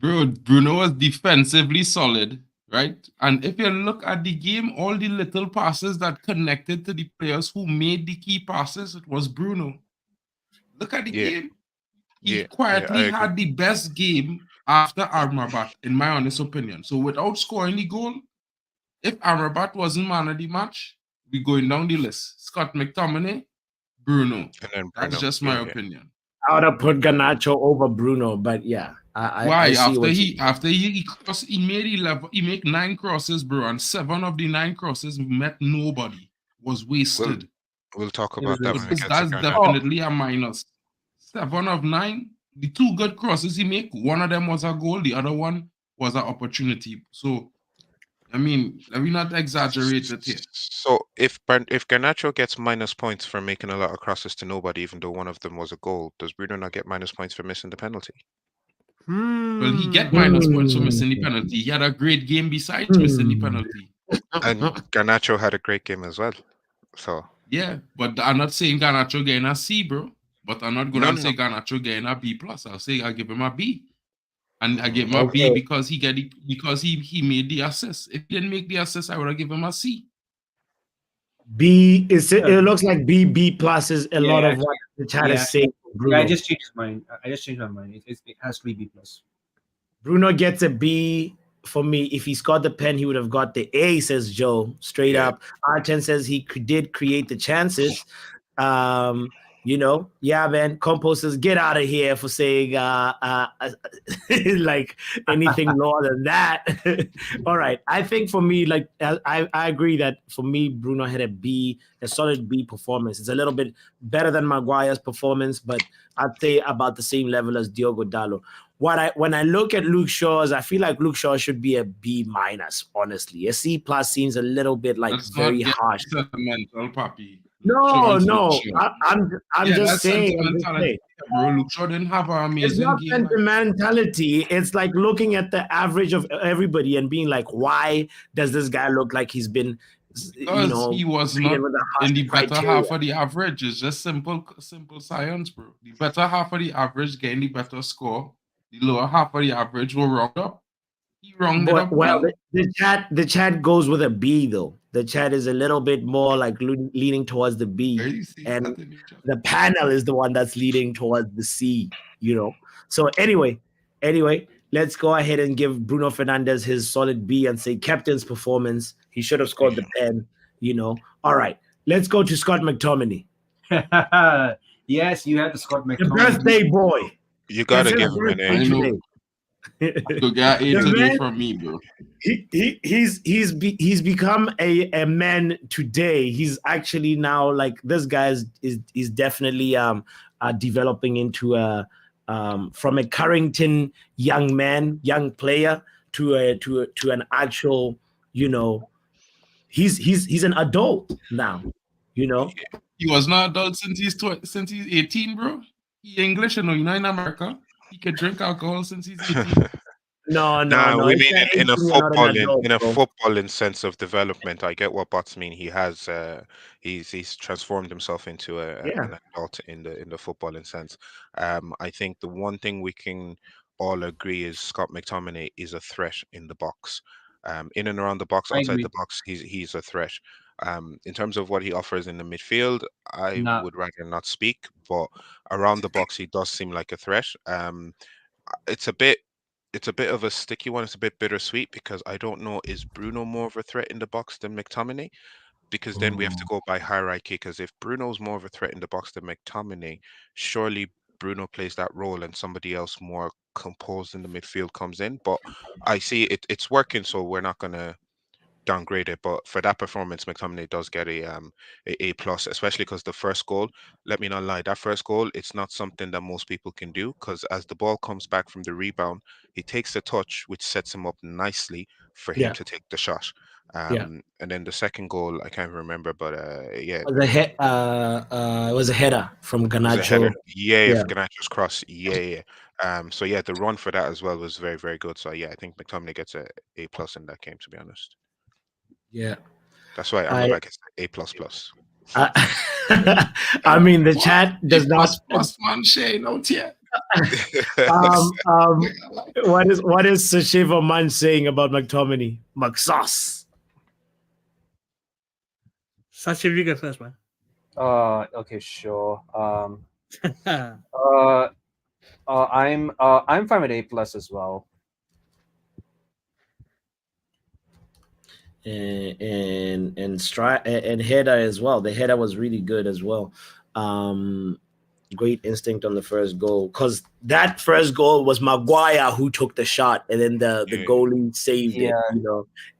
Bro, Bruno was defensively solid, right? And if you look at the game, all the little passes that connected to the players who made the key passes, it was Bruno. Look at the game. He quietly had the best game after Amrabat, in my honest opinion. So without scoring the goal, if Amrabat wasn't man of the match, we going down the list. Scott McTominay, Bruno. That's just my opinion. I would have put Garnacho over Bruno, but yeah. Why? After he made 11, he made 9 crosses, bro, and 7 of the 9 crosses met nobody. Was wasted. We'll talk about that when we get That's definitely a minus. 7 of 9. The 2 good crosses he made, one of them was a goal, the other one was an opportunity. So, I mean, let me not exaggerate it here. So, if Garnacho gets minus points for making a lot of crosses to nobody, even though one of them was a goal, does Bruno not get minus points for missing the penalty? Well, he get minus points for missing the penalty. He had a great game besides missing the penalty. And Garnacho had a great game as well. So yeah, but I'm not saying Garnacho getting a C, bro. But I'm not going to say Garnacho getting a B plus. I'll give him a B, and I give him a B because he made the assist. If he didn't make the assist, I would have given him a C. B is it looks like B plus is a lot of what the chat is saying. Yeah, I just changed my mind. It has to be B plus. Bruno gets a B for me. If he scored the pen, he would have got the A, says Joe. Straight up. Arten says he did create the chances. You know, yeah, man. Composters, get out of here for saying like anything lower than that. All right, I think for me, like I agree that for me, Bruno had a solid B performance. It's a little bit better than Maguire's performance, but I'd say about the same level as Diogo Dalot. When I look at Luke Shaw's, I feel like Luke Shaw should be a B minus. Honestly, a C plus seems a little bit like very harsh. Sentimental, Papi. No, Luke I'm just saying. Bro, Luke Shaw didn't have an amazing It's not game. sentimentality. It's like looking at the average of everybody and being like, why does this guy look like he's been, because he was not in the better half of the average. It's just simple science, bro. The better half of the average gain the better score. The lower half of the average will round up. He rounded up well. The chat goes with a B though. The chat is a little bit more like leaning towards the B, and the panel is the one that's leaning towards the C. So anyway, let's go ahead and give Bruno Fernandes his solid B and say captain's performance. He should have scored the pen. All right, let's go to Scott McTominay. Yes, you had the Scott McTominay. The birthday boy. You gotta give him an A. So get A today from me, bro. He's become a man today. He's actually now like this guy is definitely developing into from a Carrington young player to an actual, he's an adult now, He was not adult since he's 18, bro. He English, you're not in America. He can drink alcohol since he's 18. No. We mean in a footballing sense of development. I get what Bots mean. He has he's transformed himself into an adult in the footballing sense. I think the one thing we can all agree is Scott McTominay is a threat in the box. In and around the box, outside the box, he's a threat. In terms of what he offers in the midfield, I would rather not speak, but around the box, he does seem like a threat. It's a bit of a sticky one. It's a bit bittersweet because I don't know, is Bruno more of a threat in the box than McTominay? Because then we have to go by hierarchy, because if Bruno's more of a threat in the box than McTominay, surely Bruno plays that role and somebody else more composed in the midfield comes in. But I see it's working, so we're not going to downgrade it. But for that performance, McTominay does get a plus, especially because the first goal, let me not lie, that first goal, it's not something that most people can do, because as the ball comes back from the rebound, he takes the touch, which sets him up nicely for him to take the shot. And then the second goal, I can't remember, but it was a header from Garnacho. If Garnacho's cross, so the run for that as well was very, very good. So I think McTominay gets a plus in that game, to be honest. Yeah, that's why I'm like A plus. I mean, the chat does not. Plus man, Shay, not yet. What is Sashiva Man saying about McTominay? McSauce. Sashiva, you go first, man. Okay, sure. I'm fine with A plus as well. And header as well. The header was really good as well. Great instinct on the first goal, because that first goal was Maguire who took the shot, and then the goalie saved it.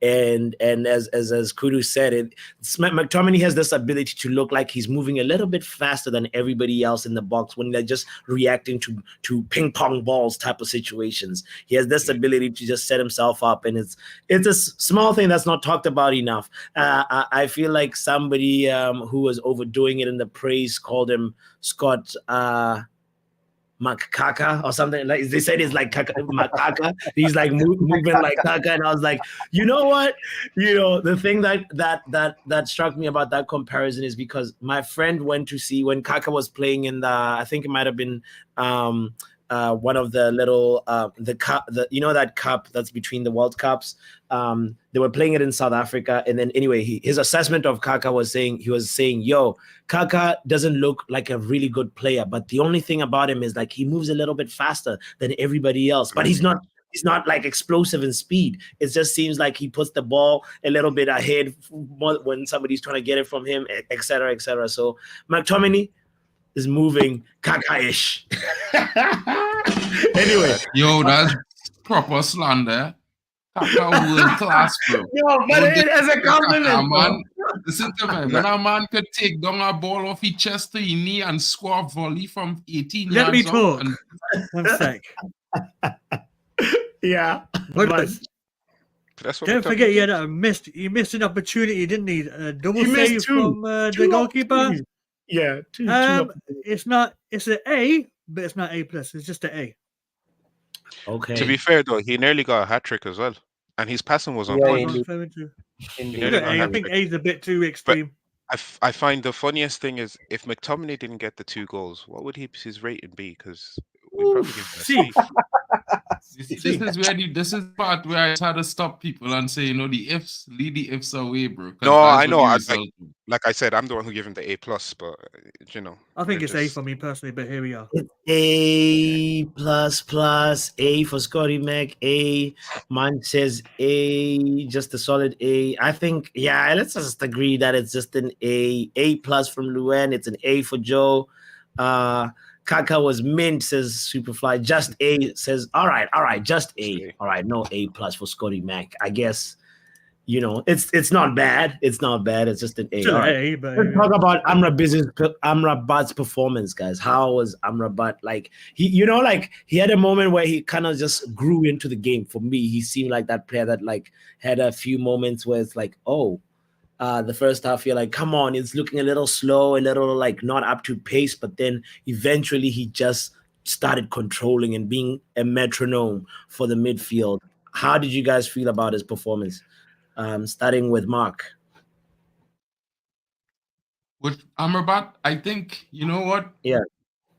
And as Kudu said, McTominay has this ability to look like he's moving a little bit faster than everybody else in the box when they're just reacting to ping pong balls type of situations. He has this ability to just set himself up, and it's a small thing that's not talked about enough. I feel like somebody who was overdoing it in the praise called him Scott Makaka or something. Like they said, it's like Makaka. He's like moving like Kaka, and I was like, you know what? The thing that struck me about that comparison is because my friend went to see when Kaka was playing in I think it might have been one of the little the cup, that cup that's between the World Cups. They were playing it in South Africa, and then anyway, his assessment of Kaka was saying, yo, Kaka doesn't look like a really good player, but the only thing about him is like he moves a little bit faster than everybody else, but he's not like explosive in speed. It just seems like he puts the ball a little bit ahead when somebody's trying to get it from him, etc., etc. So McTominay is moving Kaka-ish. Anyway. Yo, that's proper slander. Kaka world class, bro. No, but as a compliment, man. Listen to me. When a man could take down a ball off his chest to his knee and score a volley from 18 yards. Let me talk. One sec. Yeah. That's what Don't forget, McTominay he missed an opportunity, didn't he? Double He missed save two. from the goalkeeper. Yeah, two. It's not. It's an A, but it's not A plus. It's just an A. Okay. To be fair though, he nearly got a hat trick as well, and his passing was on I point. was referring to. He Look nearly at got a A. I hat think trick. A is a bit too But extreme. I find the funniest thing is if McTominay didn't get the 2 goals, what would his rating be? Because we'd probably give him a C. C. You see, this is part where I try to stop people and say, the ifs, leave the ifs away, bro. Because No, that's I what know. the result is. Like I said, I'm the one who gave him the A plus, but I think we're it's A just for me personally, but here we are. It's A plus, A for Scotty Mac, A. Man says A, just a solid A. I think, let's just agree that it's just an A plus from Luen. It's an A for Joe. Kaka was mint, says Superfly. Just A, says, all right, just A. All right, no A plus for Scotty Mac. I guess, it's not bad. It's not bad. It's just an A. Still All right. A, but Let's talk about Amrabat's performance, guys. How was Amrabat? Like he had a moment where he kind of just grew into the game. For me, he seemed like that player that like had a few moments where it's like, the first half you're like, come on, it's looking a little slow, a little like not up to pace, but then eventually he just started controlling and being a metronome for the midfield. How did you guys feel about his performance? Starting with Mark. With Amrabat, I think, you know what? Yeah.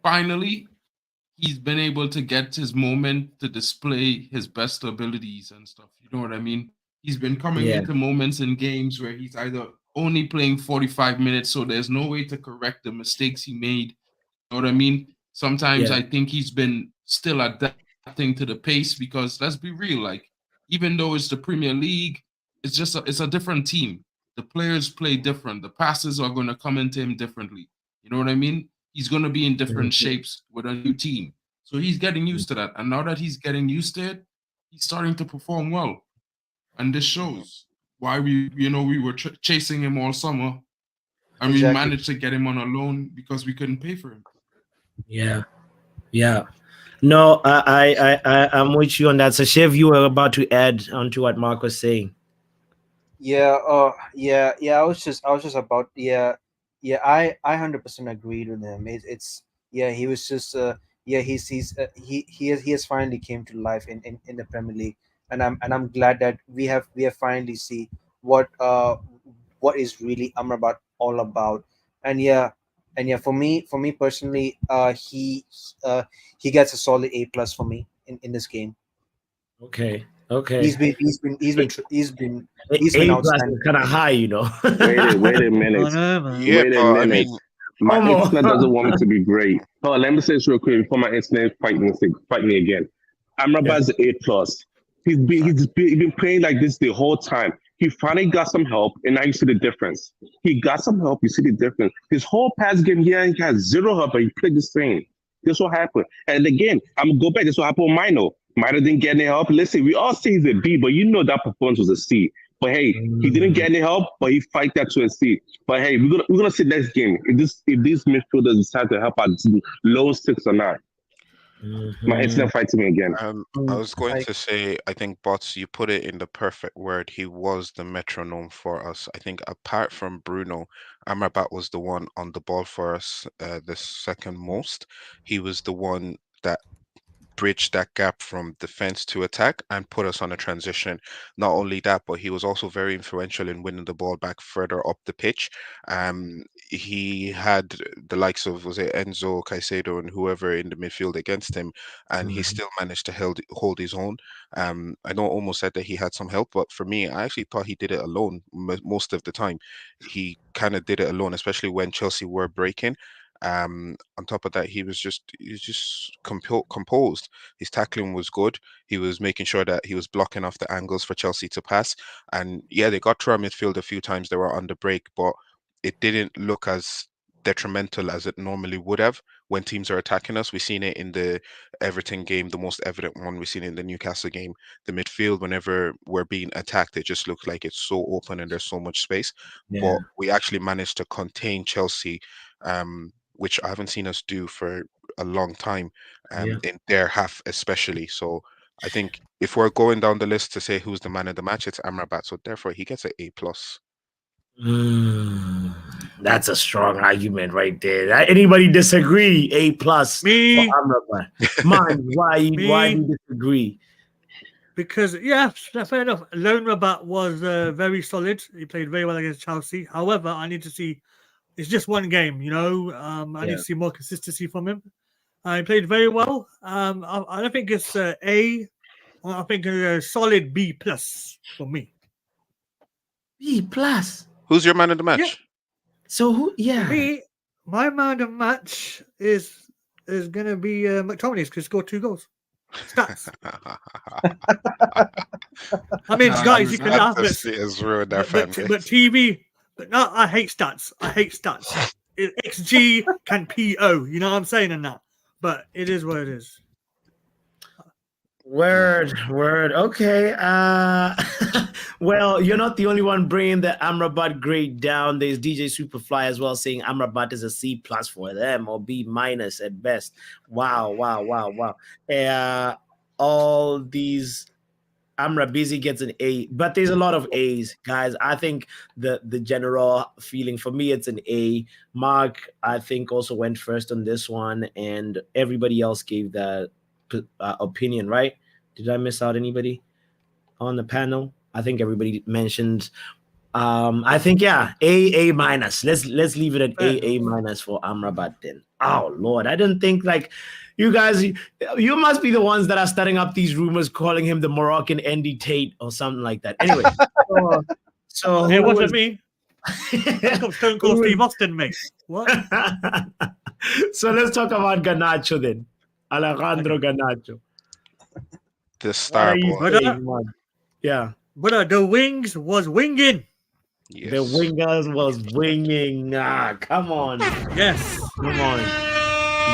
Finally, he's been able to get his moment to display his best abilities and stuff. You know what I mean? He's been coming into moments in games where he's either only playing 45 minutes, so there's no way to correct the mistakes he made. You know what I mean? Sometimes I think he's been still adapting to the pace because let's be real, like, even though it's the Premier League, it's a different team. The players play different. The passes are going to come into him differently. You know what I mean? He's going to be in different shapes with a new team. So he's getting used to that. And now that he's getting used to it, he's starting to perform well. And this shows why we were chasing him all summer. And we managed to get him on a loan because we couldn't pay for him. Yeah. No, I'm with you on that. So, Shiv, you were about to add on to what Mark was saying. Yeah. I was just about. I 100% agreed with him. He was just he has finally came to life in the Premier League, and I'm glad that we have finally see what is really Amrabat all about. And for me personally, he gets a solid A plus for me in this game. Okay. He's been A plus is kind of high, Wait a minute. yeah, Wait a but minute. I mean, My internet doesn't want me to be great. Oh, let me say this real quick before my internet fight me again. Amrabat's A plus. He's been playing like this the whole time. He finally got some help, and now you see the difference. He got some help, you see the difference. His whole past game here, he had zero help, but he played the same. This what happened. And again, I'm gonna go back. This what happened with Mino. Mino didn't get any help. Listen, we all say he's a B, but you know that performance was a C. But hey, he didn't get any help, but he fight that to a C. But hey, we're gonna see next game if these midfielders decide to help out low 6 or 9. My internet fighting me again. I was going to say, I think, Bots, you put it in the perfect word. He was the metronome for us. I think apart from Bruno, Amrabat was the one on the ball for us the second most. He was the one that bridge that gap from defense to attack and put us on a transition. Not only that, but he was also very influential in winning the ball back further up the pitch. He had the likes of, was it Enzo, Caicedo, and whoever in the midfield against him, and he still managed to hold his own. I know almost said that he had some help, but for me, I actually thought he did it alone most of the time. He kind of did it alone, especially when Chelsea were breaking. On top of that, he was just composed. His tackling was good. He was making sure that he was blocking off the angles for Chelsea to pass. And yeah, they got through our midfield a few times. They were on the break, but it didn't look as detrimental as it normally would have when teams are attacking us. We've seen it in the Everton game, the most evident one. We've seen it in the Newcastle game. The midfield, whenever we're being attacked, it just looks like it's so open and there's so much space. But we actually managed to contain Chelsea, which I haven't seen us do for a long time, in their half especially. So I think if we're going down the list to say who's the man of the match, it's Amrabat. So therefore, he gets an A+. That's a strong argument right there. Anybody disagree? A+ Me. for Amrabat. Man, why do you disagree? Because fair enough. Lone Rabat was very solid. He played very well against Chelsea. However, I need to see. It's just one game, you know. I need to see more consistency from him. He played very well. I don't think it's A. I think a solid B+ for me. B+. Who's your man of the match? Yeah. So who? Yeah. For me, my man of the match is gonna be McTominay because he scored 2 goals. Stats. I mean, guys, you can laugh, but TV. But no, I hate stats. XG can PO. You know what I'm saying in that. But it is what it is. Word. Okay. Well, you're not the only one bringing the Amrabat grade down. There's DJ Superfly as well saying Amrabat is a C+ for them or B- at best. Wow. All these Amra Busy gets an A, but there's a lot of A's, guys. I think the general feeling for me, it's an A. Mark, I think, also went first on this one, and everybody else gave that opinion, right? Did I miss out anybody on the panel? I think everybody mentioned. I think A-. Let's leave it at A- for Amrabat then. Oh Lord, I didn't think like you guys. You must be the ones that are starting up these rumors, calling him the Moroccan Andy Tate or something like that. Anyway, so it wasn't me. Stone Cold Steve Austin, mate. What? So let's talk about Garnacho then. Alejandro Garnacho. The star boy. Yeah. But the wings was winging. Yes. The wingers was winging. Come on. Yes. Come on.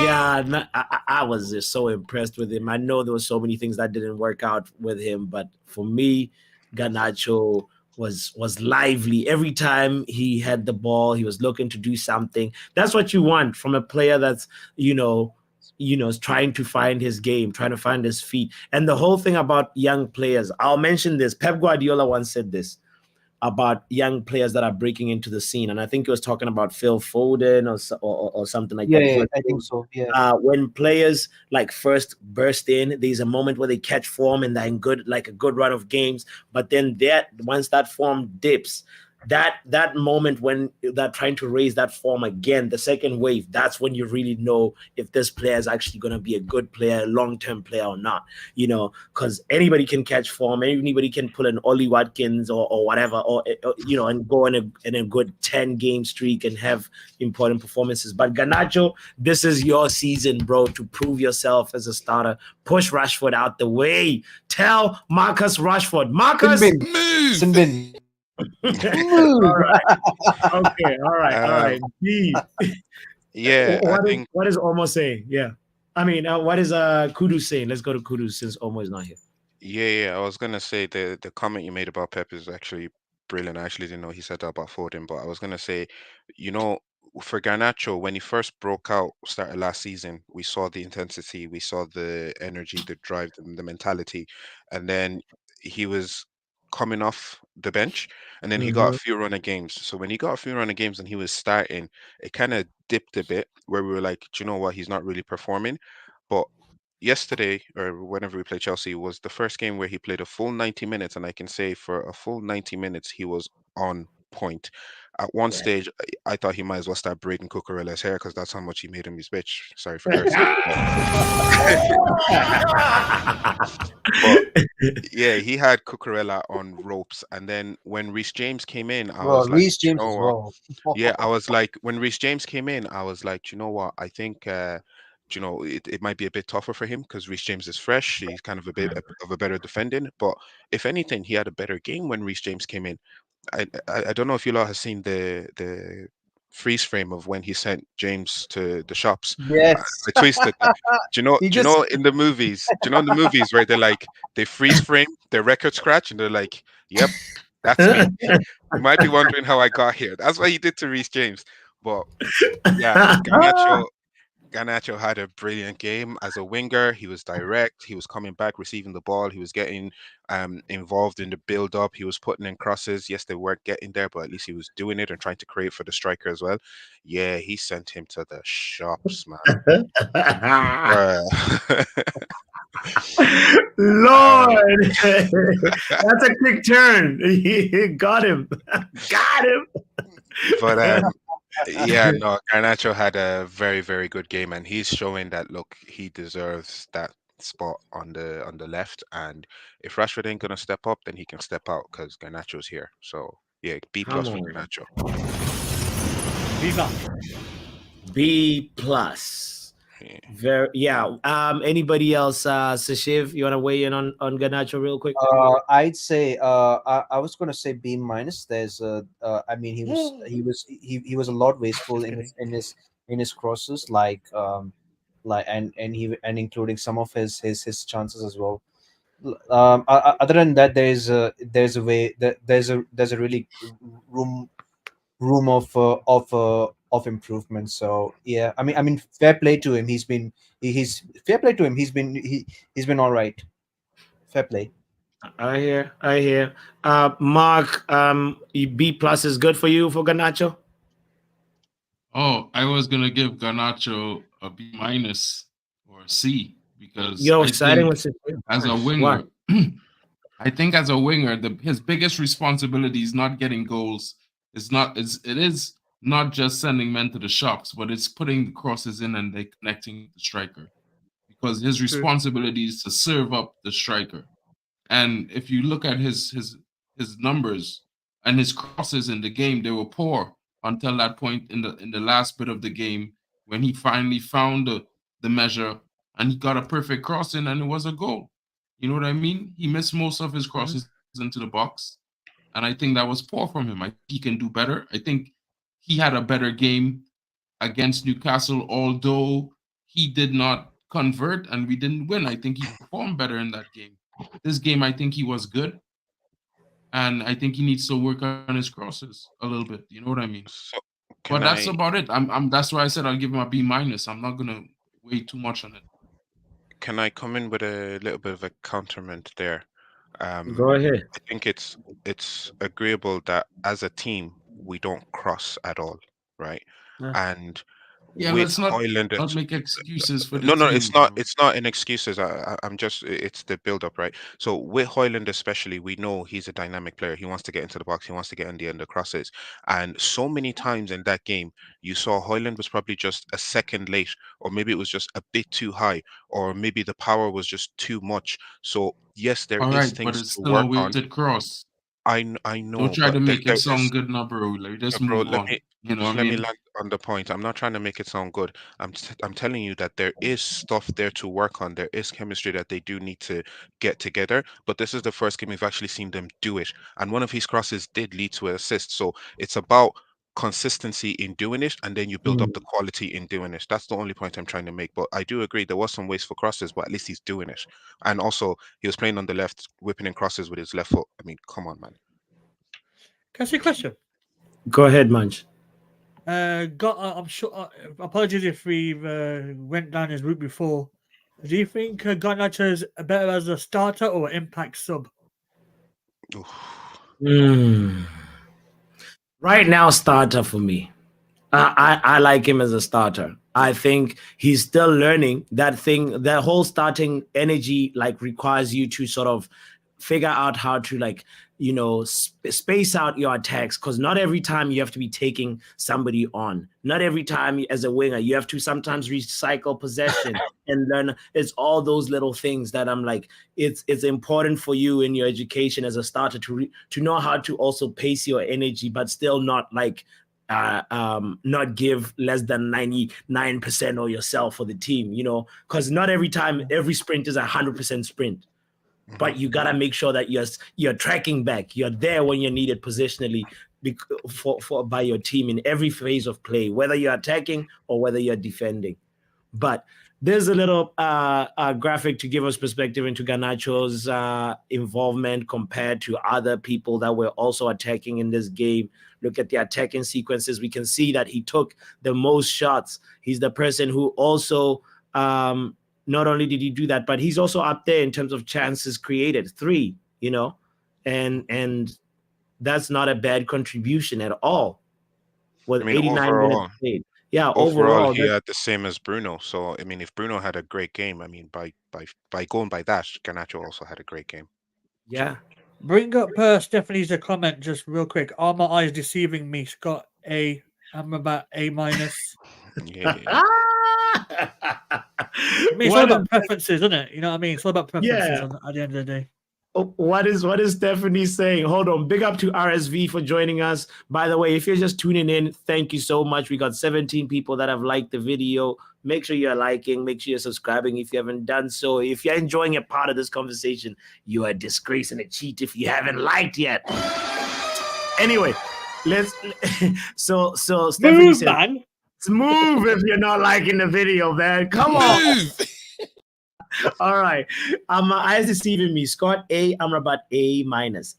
Yeah, I was just so impressed with him. I know there were so many things that didn't work out with him, but for me, Garnacho was lively. Every time he had the ball, he was looking to do something. That's what you want from a player that's, is trying to find his game, trying to find his feet. And the whole thing about young players, I'll mention this. Pep Guardiola once said this about young players that are breaking into the scene. And I think he was talking about Phil Foden or something like that. Yeah, I think so. Yeah. When players like first burst in, there's a moment where they catch form and they're in a good run of games. But then once that form dips, that moment when they're trying to raise that form again, the second wave, that's when you really know if this player is actually going to be a good player, a long-term player or not, because anybody can catch form, anybody can pull an Ollie Watkins or whatever, or and go in a good 10-game streak and have important performances. But Garnacho, this is your season, bro, to prove yourself as a starter. Push Rashford out the way. Tell Marcus Rashford, Marcus, Sinbin. All right. Okay. All right. B. Yeah. What is Omo saying? Yeah. I mean, what is Kudus saying? Let's go to Kudus since Omo is not here. Yeah. I was gonna say the comment you made about Pep is actually brilliant. I actually didn't know he said that about Foden, but I was gonna say, for Garnacho, when he first broke out, started last season, we saw the intensity, we saw the energy, the drive, the mentality, and then he was coming off the bench, and then he got a few run of games. So when he got a few run of games and he was starting, it kind of dipped a bit where we were like, do you know what, he's not really performing. But yesterday, or whenever we played Chelsea, was the first game where he played a full 90 minutes, and I can say for a full 90 minutes he was on point. At one stage, I thought he might as well start braiding Cucurella's hair because that's how much he made him his bitch. Sorry for cursing. But yeah, he had Cucurella on ropes, and then when Reece James came in, I was like, Reece James as well. Yeah, I was like, when Reece James came in, I was like, you know what? I think it might be a bit tougher for him because Reece James is fresh. He's kind of a bit of a better defending, but if anything, he had a better game when Reece James came in. I don't know if you lot have seen the freeze frame of when he sent James to the shops. Yes, I twisted that. Do you know in the movies? Do you know in the movies where they freeze frame their record scratch and they're like, "Yep, that's me." You might be wondering how I got here. That's what he did to Reece James. But yeah, Garnacho, Garnacho had a brilliant game as a winger. He was direct. He was coming back, receiving the ball. He was getting involved in the build-up. He was putting in crosses. Yes, they weren't getting there, but at least he was doing it and trying to create for the striker as well. Yeah, he sent him to the shops, man. Lord, that's a quick turn. Got him. Got him. But yeah, no, Garnacho had a very, very good game, and he's showing that look, he deserves that spot on the left. And if Rashford ain't gonna step up, then he can step out because Garnacho's here. So yeah, B+ for Garnacho. Viva. B+. Yeah. Anybody else? Sashiv, you want to weigh in on Garnacho real quick? I'd say I was going to say B-. There's I mean he was a lot wasteful in his crosses, like and including some of his chances as well. Other than that, there's a really room of improvement. So yeah, I mean fair play to him. He's been all right. Fair play. I hear. Mark, B+ is good for you for Garnacho? Oh, I was gonna give Garnacho a B- or a C because Yo, exciting with as a winger, I think as a winger, his biggest responsibility is not getting goals. It is not just sending men to the shops, but it's putting the crosses in and they connecting with the striker. Because his responsibility is to serve up the striker. And if you look at his numbers and his crosses in the game, they were poor until that point in the last bit of the game when he finally found the measure and he got a perfect cross in and it was a goal. You know what I mean? He missed most of his crosses into the box. And I think that was poor from him. I think he can do better. I think he had a better game against Newcastle, although he did not convert and we didn't win. I think he performed better in that game. This game, I think he was good. And I think he needs to work on his crosses a little bit. You know what I mean? But that's about it. That's why I said I'll give him a B-. I'm not gonna weigh too much on it. Can I come in with a little bit of a counterment there? Go ahead. I think it's agreeable that as a team we don't cross at all, right? And yeah, with let's not make excuses for the team. It's not an excuses. I'm just it's the build up, right? So with Haaland especially, we know he's a dynamic player. He wants to get into the box. He wants to get in the end of crosses. And so many times in that game, you saw Haaland was probably just a second late, or maybe it was just a bit too high, or maybe the power was just too much. So yes, there is things but it's to still work a wasted cross. I know. Don't try to make it sound good now, bro. Like, just move on. You know what I mean? Let me land on the point. I'm not trying to make it sound good. I'm telling you that there is stuff there to work on. There is chemistry that they do need to get together. But this is the first game we've actually seen them do it. And one of his crosses did lead to an assist. So it's about consistency in doing it, and then you build up the quality in doing it. That's the only point I'm trying to make. But I do agree there was some wasteful crosses, but at least he's doing it. And also he was playing on the left, whipping in crosses with his left foot. I mean, come on, man. Can I ask you a question? Go ahead, Munch. I'm sure. Apologies if we went down his route before. Do you think Garnacho is better as a starter or impact sub? Right now, starter for me. I like him as a starter. I think he's still learning that thing. That whole starting energy requires you to sort of figure out how to space out your attacks, because not every time you have to be taking somebody on. Not every time as a winger you have to sometimes recycle possession and learn. It's all those little things that I'm like, it's important for you in your education as a starter to know how to also pace your energy, but still not not give less than 99% of yourself for the team, because not every time every sprint is 100% sprint. But you gotta make sure that you're tracking back. You're there when you're needed positionally by your team in every phase of play, whether you're attacking or whether you're defending. But there's a little graphic to give us perspective into Garnacho's involvement compared to other people that were also attacking in this game. Look at the attacking sequences. We can see that he took the most shots. He's the person who also, not only did he do that, but he's also up there in terms of chances created, 3, and that's not a bad contribution at all. With 89 minutes played. Yeah, overall he had the same as Bruno. So I mean, if Bruno had a great game, I mean, by going by that, Garnacho also had a great game. Yeah. Bring up Stephanie's comment just real quick. Are my eyes deceiving me? Scott A. I'm about A-. Yeah. I mean, it's all about preferences, isn't it? You know what I mean? It's all about preferences at the end of the day. What is Stephanie saying? Hold on. Big up to RSV for joining us. By the way, if you're just tuning in, thank you so much. We got 17 people that have liked the video. Make sure you're liking. Make sure you're subscribing if you haven't done so. If you're enjoying a part of this conversation, you are a disgrace and a cheat if you haven't liked yet. Anyway, so Stephanie move, said, man. Let's move if you're not liking the video, man. Come on. All right. Eyes deceiving me. Scott A, Amrabat A-.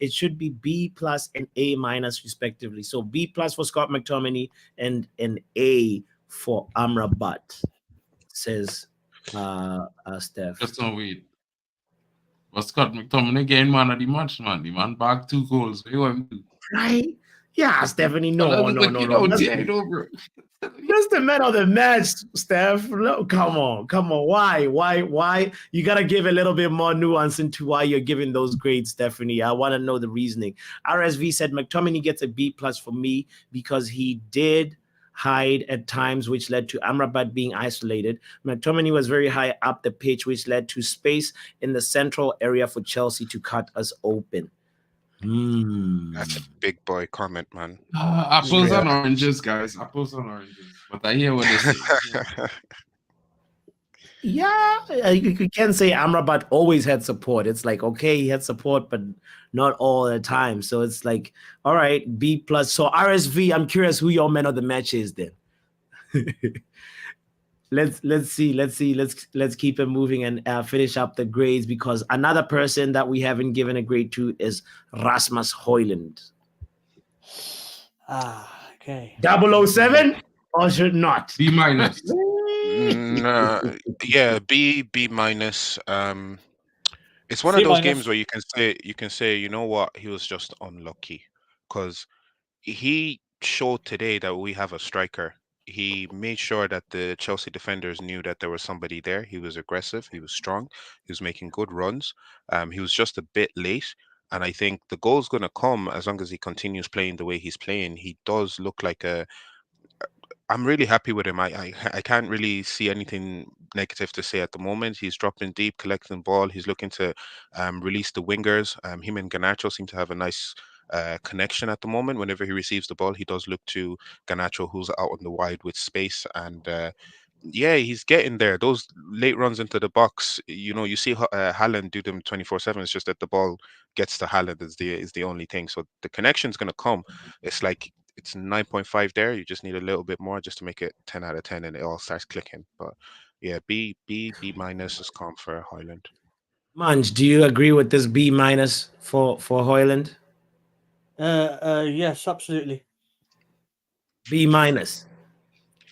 It should be B+ and A- respectively. So B+ for Scott McTominay and an A for Amrabat, says Steph. Just don't wait. But Scott McTominay again, man of the match, man. The man bagged 2 goals. What you want to do? Right? Yeah, Stephanie. No. That's the man of the match, Steph. No, come on. Why? You gotta give a little bit more nuance into why you're giving those grades, Stephanie. I want to know the reasoning. RSV said McTominay gets a B+ for me because he did hide at times, which led to Amrabat being isolated. McTominay was very high up the pitch, which led to space in the central area for Chelsea to cut us open. That's a big boy comment, man. Apples and oranges, guys. Apples and oranges. But I hear what they say. Yeah, you can say Amrabat always had support. It's like, okay, he had support, but not all the time. So it's like, all right, B+. So RSV, I'm curious who your man of the match is then. Let's see. Let's keep it moving and finish up the grades, because another person that we haven't given a grade to is Rasmus Haaland. Okay. 007 or should not? B-. Yeah, B-. It's one of those games where you can say, you know what, he was just unlucky, because he showed today that we have a striker. He made sure that the Chelsea defenders knew that there was somebody there. He was aggressive. He was strong. He was making good runs. He was just a bit late. And I think the goal's going to come as long as he continues playing the way he's playing. He does look like I'm really happy with him. I can't really see anything negative to say at the moment. He's dropping deep, collecting the ball. He's looking to release the wingers. Him and Garnacho seem to have a nice connection at the moment. Whenever he receives the ball, he does look to Garnacho, who's out on the wide with space. And yeah, he's getting there. Those late runs into the box, you see Haaland do them 24/7. It's just that the ball gets to Haaland is the only thing. So the connection's going to come. It's like it's 9.5 there. You just need a little bit more just to make it 10 out of 10, and it all starts clicking. But yeah, B- is calm for Haaland. Manj, do you agree with this B- for Haaland? Yes, absolutely. B-.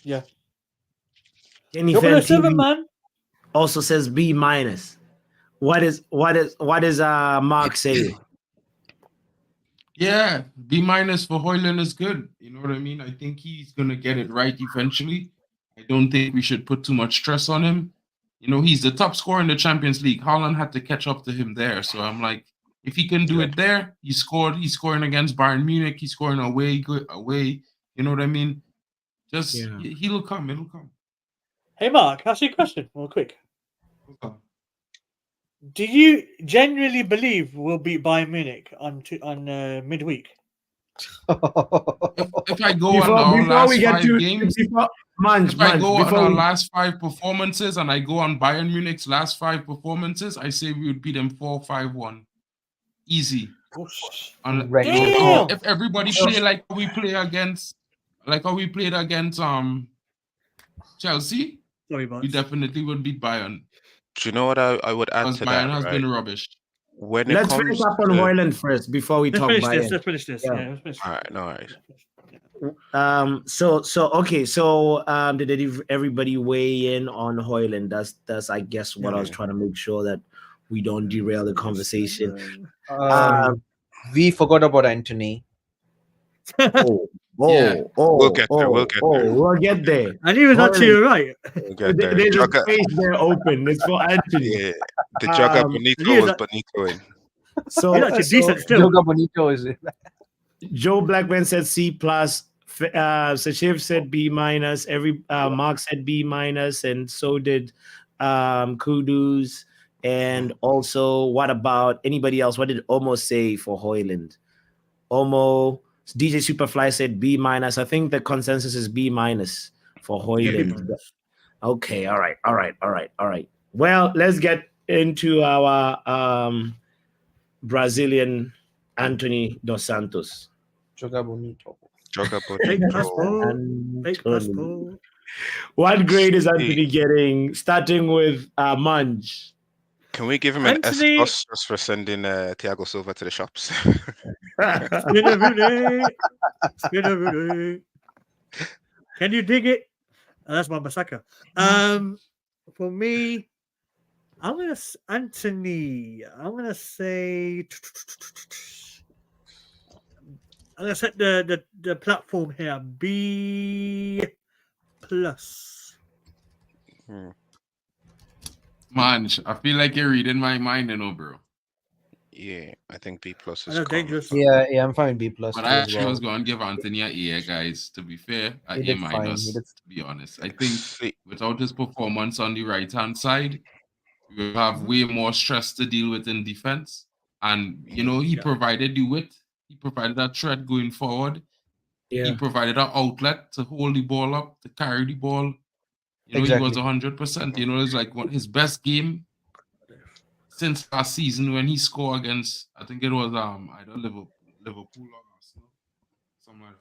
Yeah. Kenny 007, man. Also says B-. What is Mark saying? Yeah, B- for Haaland is good. You know what I mean? I think he's gonna get it right eventually. I don't think we should put too much stress on him. He's the top scorer in the Champions League. Haaland had to catch up to him there. So I'm like, if he can do it there, he's scoring against Bayern Munich. He's scoring away. You know what I mean? He'll come. It'll come. Hey, Mark, ask you a question real quick. Do you genuinely believe we'll beat Bayern Munich on midweek? If I go on our last 5 games, if I go on our last 5 performances and I go on Bayern Munich's last 5 performances, I say we would beat them 4-5-1. Easy. If everybody play like we play against, like how we played against Chelsea, Sorry, we definitely would beat Bayern. Do you know what I would add to Bayern that? has Right? been rubbish. When it Let's comes finish up on to... Haaland first before we talk Bayern. Let's finish this. Yeah, let's finish. All right, no worries. So did everybody weigh in on Haaland? That's I guess what I was trying to make sure that we don't derail the conversation. We forgot about Antony. We'll get there. We'll get there. I knew it was not to your right. We'll get there. There's a space there open. It's for Antony. Yeah, the Joga Bonito was Bonito in. So he's actually decent still. Joga Bonito is it? Joe Blackman said C+. Sashiv said B-. Mark said B-, and so did Kudus. And also, what about anybody else? What did Omo say for Haaland? Omo, DJ Superfly said B-. I think the consensus is B- for Haaland. Yeah. Okay, all right. Well, let's get into our Brazilian Antony dos Santos. Joga Bonito. What grade is Antony getting? Starting with Munch. Can we give him an S+ just for sending Thiago Silva to the shops? Can you dig it? That's my Masaka. For me, I'm gonna Antony. I'm gonna say. I'm gonna set the platform here B+. Man, I feel like you're reading my mind, bro. Yeah, I think B+ is dangerous. Yeah, I'm fine B+. But I actually was going to give Antony an A, guys. To be fair, an A-. To be honest, I think without his performance on the right-hand side, we have way more stress to deal with in defense. And he provided the width. He provided that threat going forward. Yeah. He provided an outlet to hold the ball up, to carry the ball. Exactly. He was 100%. It's like his best game since last season when he scored against, I think it was either Liverpool or Arsenal, something like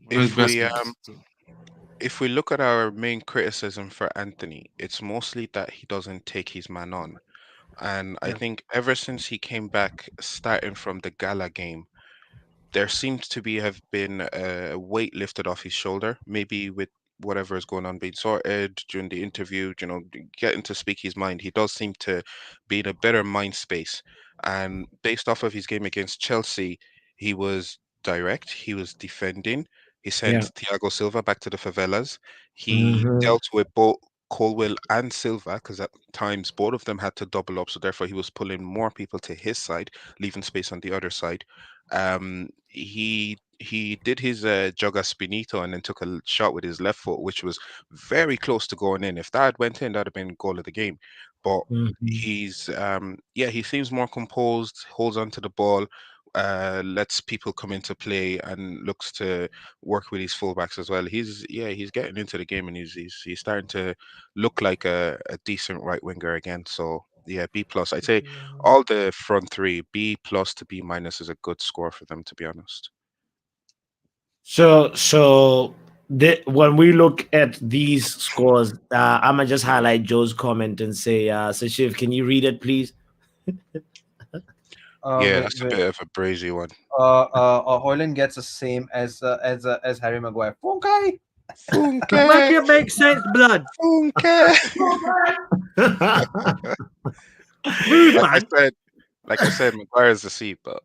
that. If we look at our main criticism for Antony, it's mostly that he doesn't take his man on. And I think ever since he came back, starting from the Gala game, there seems to have been a weight lifted off his shoulder, maybe with whatever is going on being sorted during the interview, getting to speak his mind. He does seem to be in a better mind space. And based off of his game against Chelsea, he was direct, he was defending. He sent Thiago Silva back to the favelas. He dealt with both Colwill and Silva, because at times both of them had to double up, so therefore he was pulling more people to his side, leaving space on the other side. He did his Joga Spinito and then took a shot with his left foot, which was very close to going in. If that went in, that'd have been goal of the game. But he's he seems more composed, holds on to the ball, lets people come into play, and looks to work with his fullbacks as well. He's getting into the game, and he's starting to look like a decent right winger again. So yeah, B+. I'd say all the front three, B+ to B- is a good score for them, to be honest. So when we look at these scores, I'm gonna just highlight Joe's comment and say, Sashiv, can you read it, please? That's a bit of a brazy one. Haaland gets the same as Harry Maguire. Funke. Make it make sense, blood. Like I said, Maguire's the C, but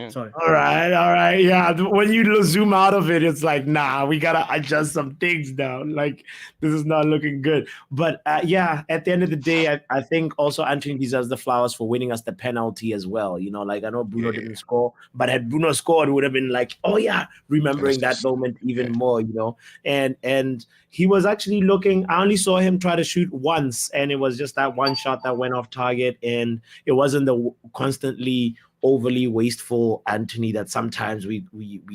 sorry. All right. Yeah, when you zoom out of it, it's like, nah, we gotta adjust some things now. Like, this is not looking good. But at the end of the day, I think also Antony deserves the flowers for winning us the penalty as well. Like, I know Bruno didn't score, but had Bruno scored, it would have been like, oh yeah, remembering that moment even more. And he was actually looking. I only saw him try to shoot once, and it was just that one shot that went off target, and it wasn't the constantly overly wasteful Antony that sometimes we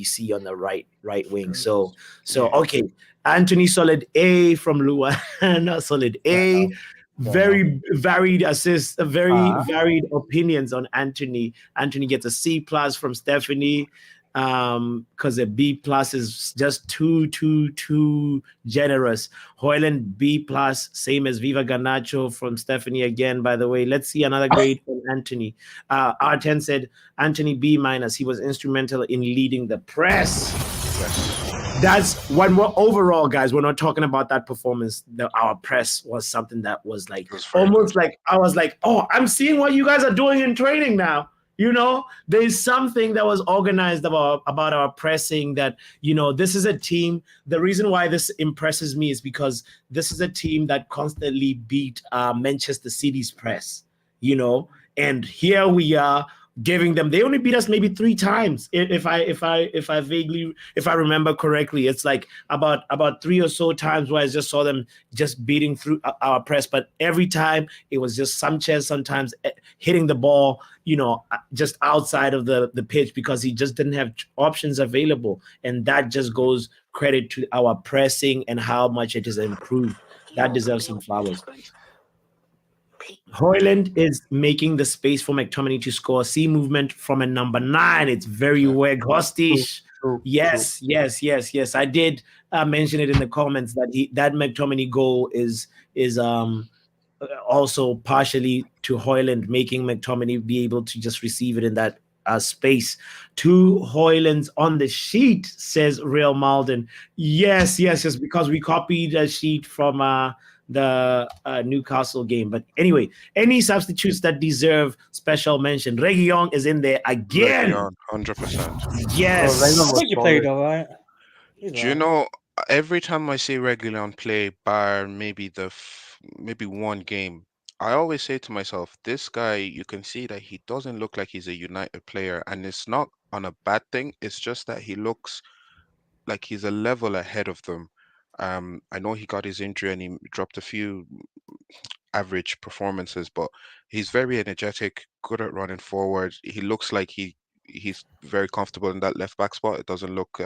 see on the right wing. So okay, Antony solid A from Luana, solid A. Very varied assists, very varied opinions on Antony. Antony gets a C+ from Stephanie. because a B plus is just too generous. Haaland B plus, same as Viva Garnacho from Stephanie again. By the way, let's see another grade from Antony. R10 said Antony B minus. He was instrumental in leading the press. That's when we're overall, guys. We're not talking about that performance. Our press was something that was like almost like I was like, oh, I'm seeing what you guys are doing in training now. You know, there's something that was organized about our pressing that, you know, this is a team. The reason why this impresses me is because this is a team that constantly beat Manchester City's press, you know, and here we are giving them, they only beat us maybe 3 times. If I remember correctly, it's like about 3 or so times where I just saw them just beating through our press. But every time it was just Sanchez sometimes hitting the ball, you know, just outside of the pitch because he just didn't have options available. And that just goes credit to our pressing and how much it is improved. That deserves some flowers. Haaland is making the space for McTominay to score. See movement from a number 9. It's very weird. Hostish. Yes. I did mention it in the comments that that McTominay goal is also partially to Haaland, making McTominay be able to just receive it in that space. 2 Haalands on the sheet, says Real Malden. Yes, because we copied a sheet from the Newcastle game. But anyway, any substitutes that deserve special mention? Reguilon is in there again. Reguilon, 100%. Yes. I think you played all right. Do you know, every time I see Reguilon play, bar maybe maybe one game, I always say to myself, this guy, you can see that he doesn't look like he's a United player, and it's not on a bad thing. It's just that he looks like he's a level ahead of them. I know he got his injury and he dropped a few average performances, but he's very energetic, good at running forward. He looks like he's very comfortable in that left back spot. It doesn't look,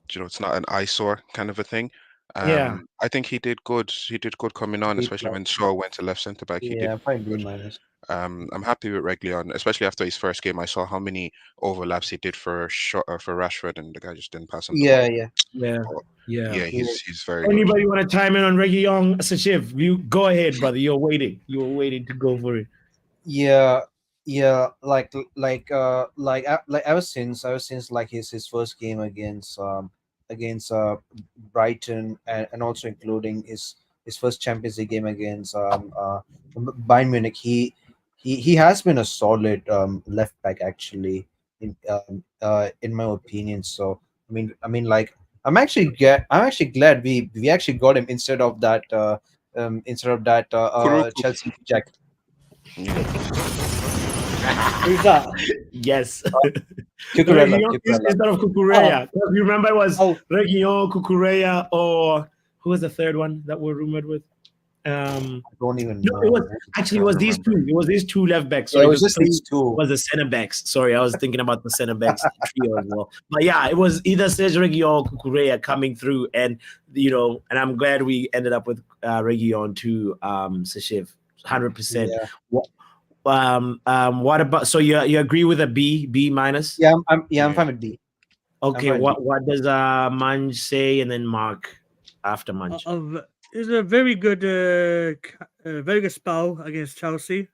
it's not an eyesore kind of a thing. I think he did good. He did good coming on, especially when Shaw went to left centre back. He did probably minus. I'm happy with Reguilon, especially after his first game. I saw how many overlaps he did for Rashford, and the guy just didn't pass him. Yeah, he's very Anybody good. want to chime in on Reguilon? Sashiv, you go ahead, brother. You're waiting. You were waiting to go for it. Like ever since like his first game against Brighton and also including his first Champions League game against Bayern Munich, he has been a solid left back actually in my opinion. So I mean like I'm actually glad we actually got him instead of that Chelsea Jack. Who's that? Yes. Cucurella. Instead of Cucurella. You remember it was Reguilon, Cucurella, or who was the third one that we're rumored with? I don't even know. It was these two. It was these 2 left backs. Sorry, it was just these 2. It was the centre backs. Sorry, I was thinking about the centre backs trio as well. But yeah, it was either Serge Reguilon or Cucurella coming through, and and I'm glad we ended up with Reguilon to Sashiv, 100%. What about? So you agree with a B minus? Yeah, I'm fine with B. Okay, what does Manj say, and then Mark after Manj? It's a very good spell against Chelsea.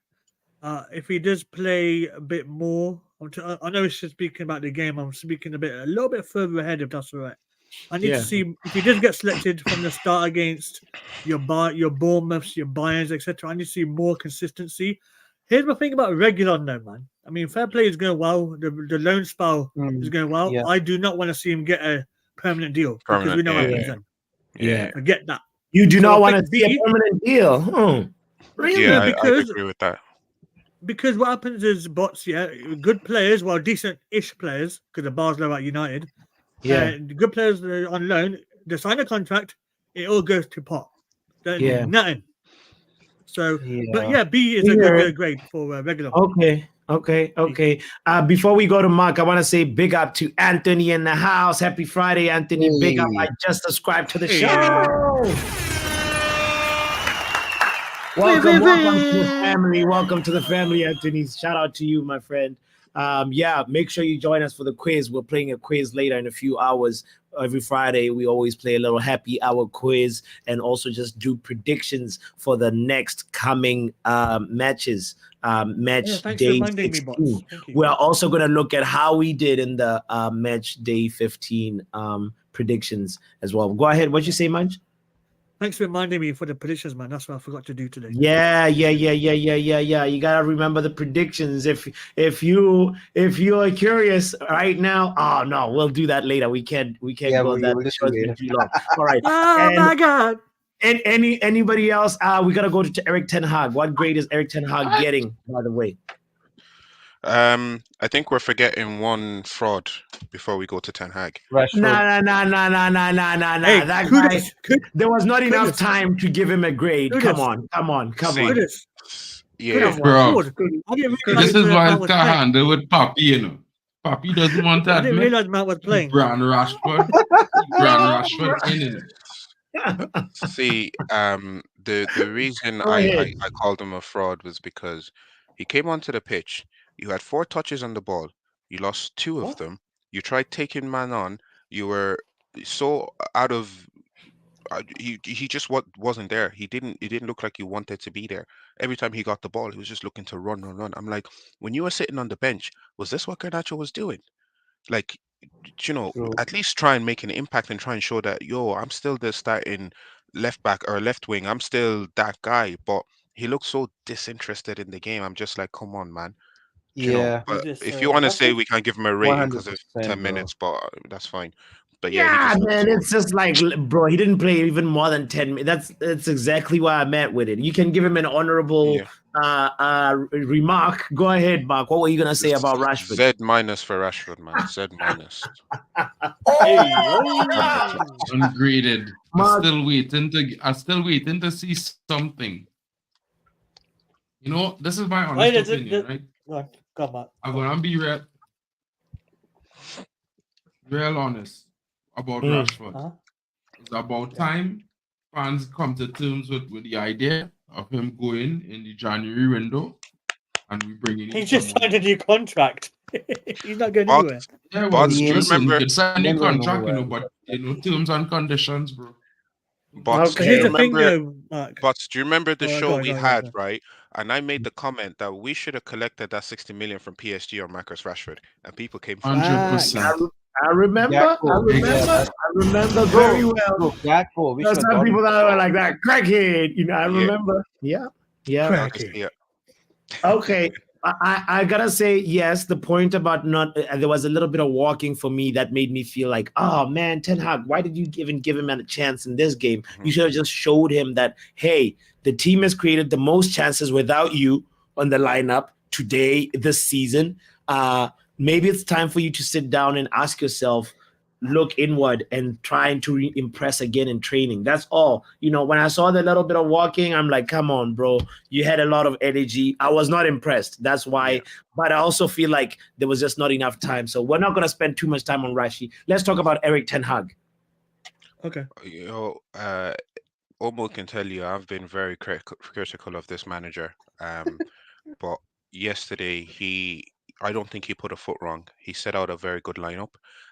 If he does play a bit more, I know he's just speaking about the game. I'm speaking a little bit further ahead, if that's all right. I need to see if he does get selected from the start against your Bournemouths, your Bayerns, etc. I need to see more consistency. Here's my thing about Reguilon, though, man. I mean, fair play is going well. The loan spell is going well. Yeah. I do not want to see him get a permanent deal because we know what happens then. Yeah, I get that. You do not want to see a permanent deal. Really? Yeah, I agree with that. Because what happens is good players, decent-ish players, because of Barcelona at United, good players on loan, they sign a contract, it all goes to pot. Nothing. So, but B is a good grade for Reguilon. Okay. Before we go to Mark, I want to say big up to Anthony in the house. Happy Friday, Anthony. Hey. Big up. I just subscribed to the show. Welcome to the family. Welcome to the family, Anthony. Shout out to you, my friend. Yeah, make sure you join us for the quiz. We're playing a quiz later in a few hours. Every Friday, we always play a little happy hour quiz and also just do predictions for the next coming matches. Match day 16. We're also going to look at how we did in the match day 15 predictions as well. Go ahead. What'd you say, Munch? Thanks for reminding me for the predictions, man. That's what I forgot to do today. Yeah. You gotta remember the predictions. If you are curious right now, oh no, we'll do that later. We can't go that too long. All right. My God. And anybody else? We gotta go to eriktenhag. What grade is eriktenhag getting, by the way? I think we're forgetting one fraud before we go to Ten Hag. Nah. Hey, that guy, there was not enough time to give him a grade. Come on. Yeah, bro. This is why it's got handle with Papi, you know. Papi doesn't want to admit. I didn't realize Matt was playing. Brand Rashford. Brand Rashford in it. See, the reason I called him a fraud was because he came onto the pitch. You had 4 touches on the ball. You lost 2 of them. You tried taking man on. You were so out of. He just wasn't there. He didn't look like he wanted to be there. Every time he got the ball, he was just looking to run. I'm like, when you were sitting on the bench, was this what Garnacho was doing? Like, you know, at least try and make an impact and try and show that, I'm still the starting left back or left wing. I'm still that guy. But he looks so disinterested in the game. I'm just like, come on, man. You know, but if you want to say we can't give him a rating because of 10 minutes, but that's fine. But yeah, man, it's just like, bro, he didn't play even more than 10 minutes. That's exactly why I meant with it. You can give him an honorable remark. Go ahead, Mark. What were you gonna say about Rashford? Z- for Rashford, man. Z-. Ungraded. I'm still waiting to see something. You know, this is my honest opinion, right? Come on. I'm gonna be real honest about Rashford. It's about time fans come to terms with the idea of him going in the January window, and we bring in. He just signed a new contract. He's not going anywhere. Yeah, well, do you remember? You could sign a contract, you know, but terms and conditions, bro. But do you remember the show we had, right? And I made the comment that we should have collected that 60 million from PSG or Marcus Rashford, and people came for 100%. I remember very well. There's some people that were like that crackhead, you know. I remember. Yeah. Crackhead. Okay. I gotta say, yes, the point about not there was a little bit of walking for me that made me feel like, oh man, Ten Hag, why did you even give him a chance in this game? You should have just showed him that, hey, the team has created the most chances without you on the lineup today, this season. Maybe it's time for you to sit down and ask yourself, look inward and trying to impress again in training. That's all. You know, when I saw the little bit of walking, I'm like, come on, bro. You had a lot of energy. I was not impressed. That's why. But I also feel like there was just not enough time. So we're not going to spend too much time on Rashi. Let's talk about Eriktenhag. Okay. You know, Omo can tell you I've been very critical of this manager. But yesterday, I don't think he put a foot wrong. He set out a very good lineup.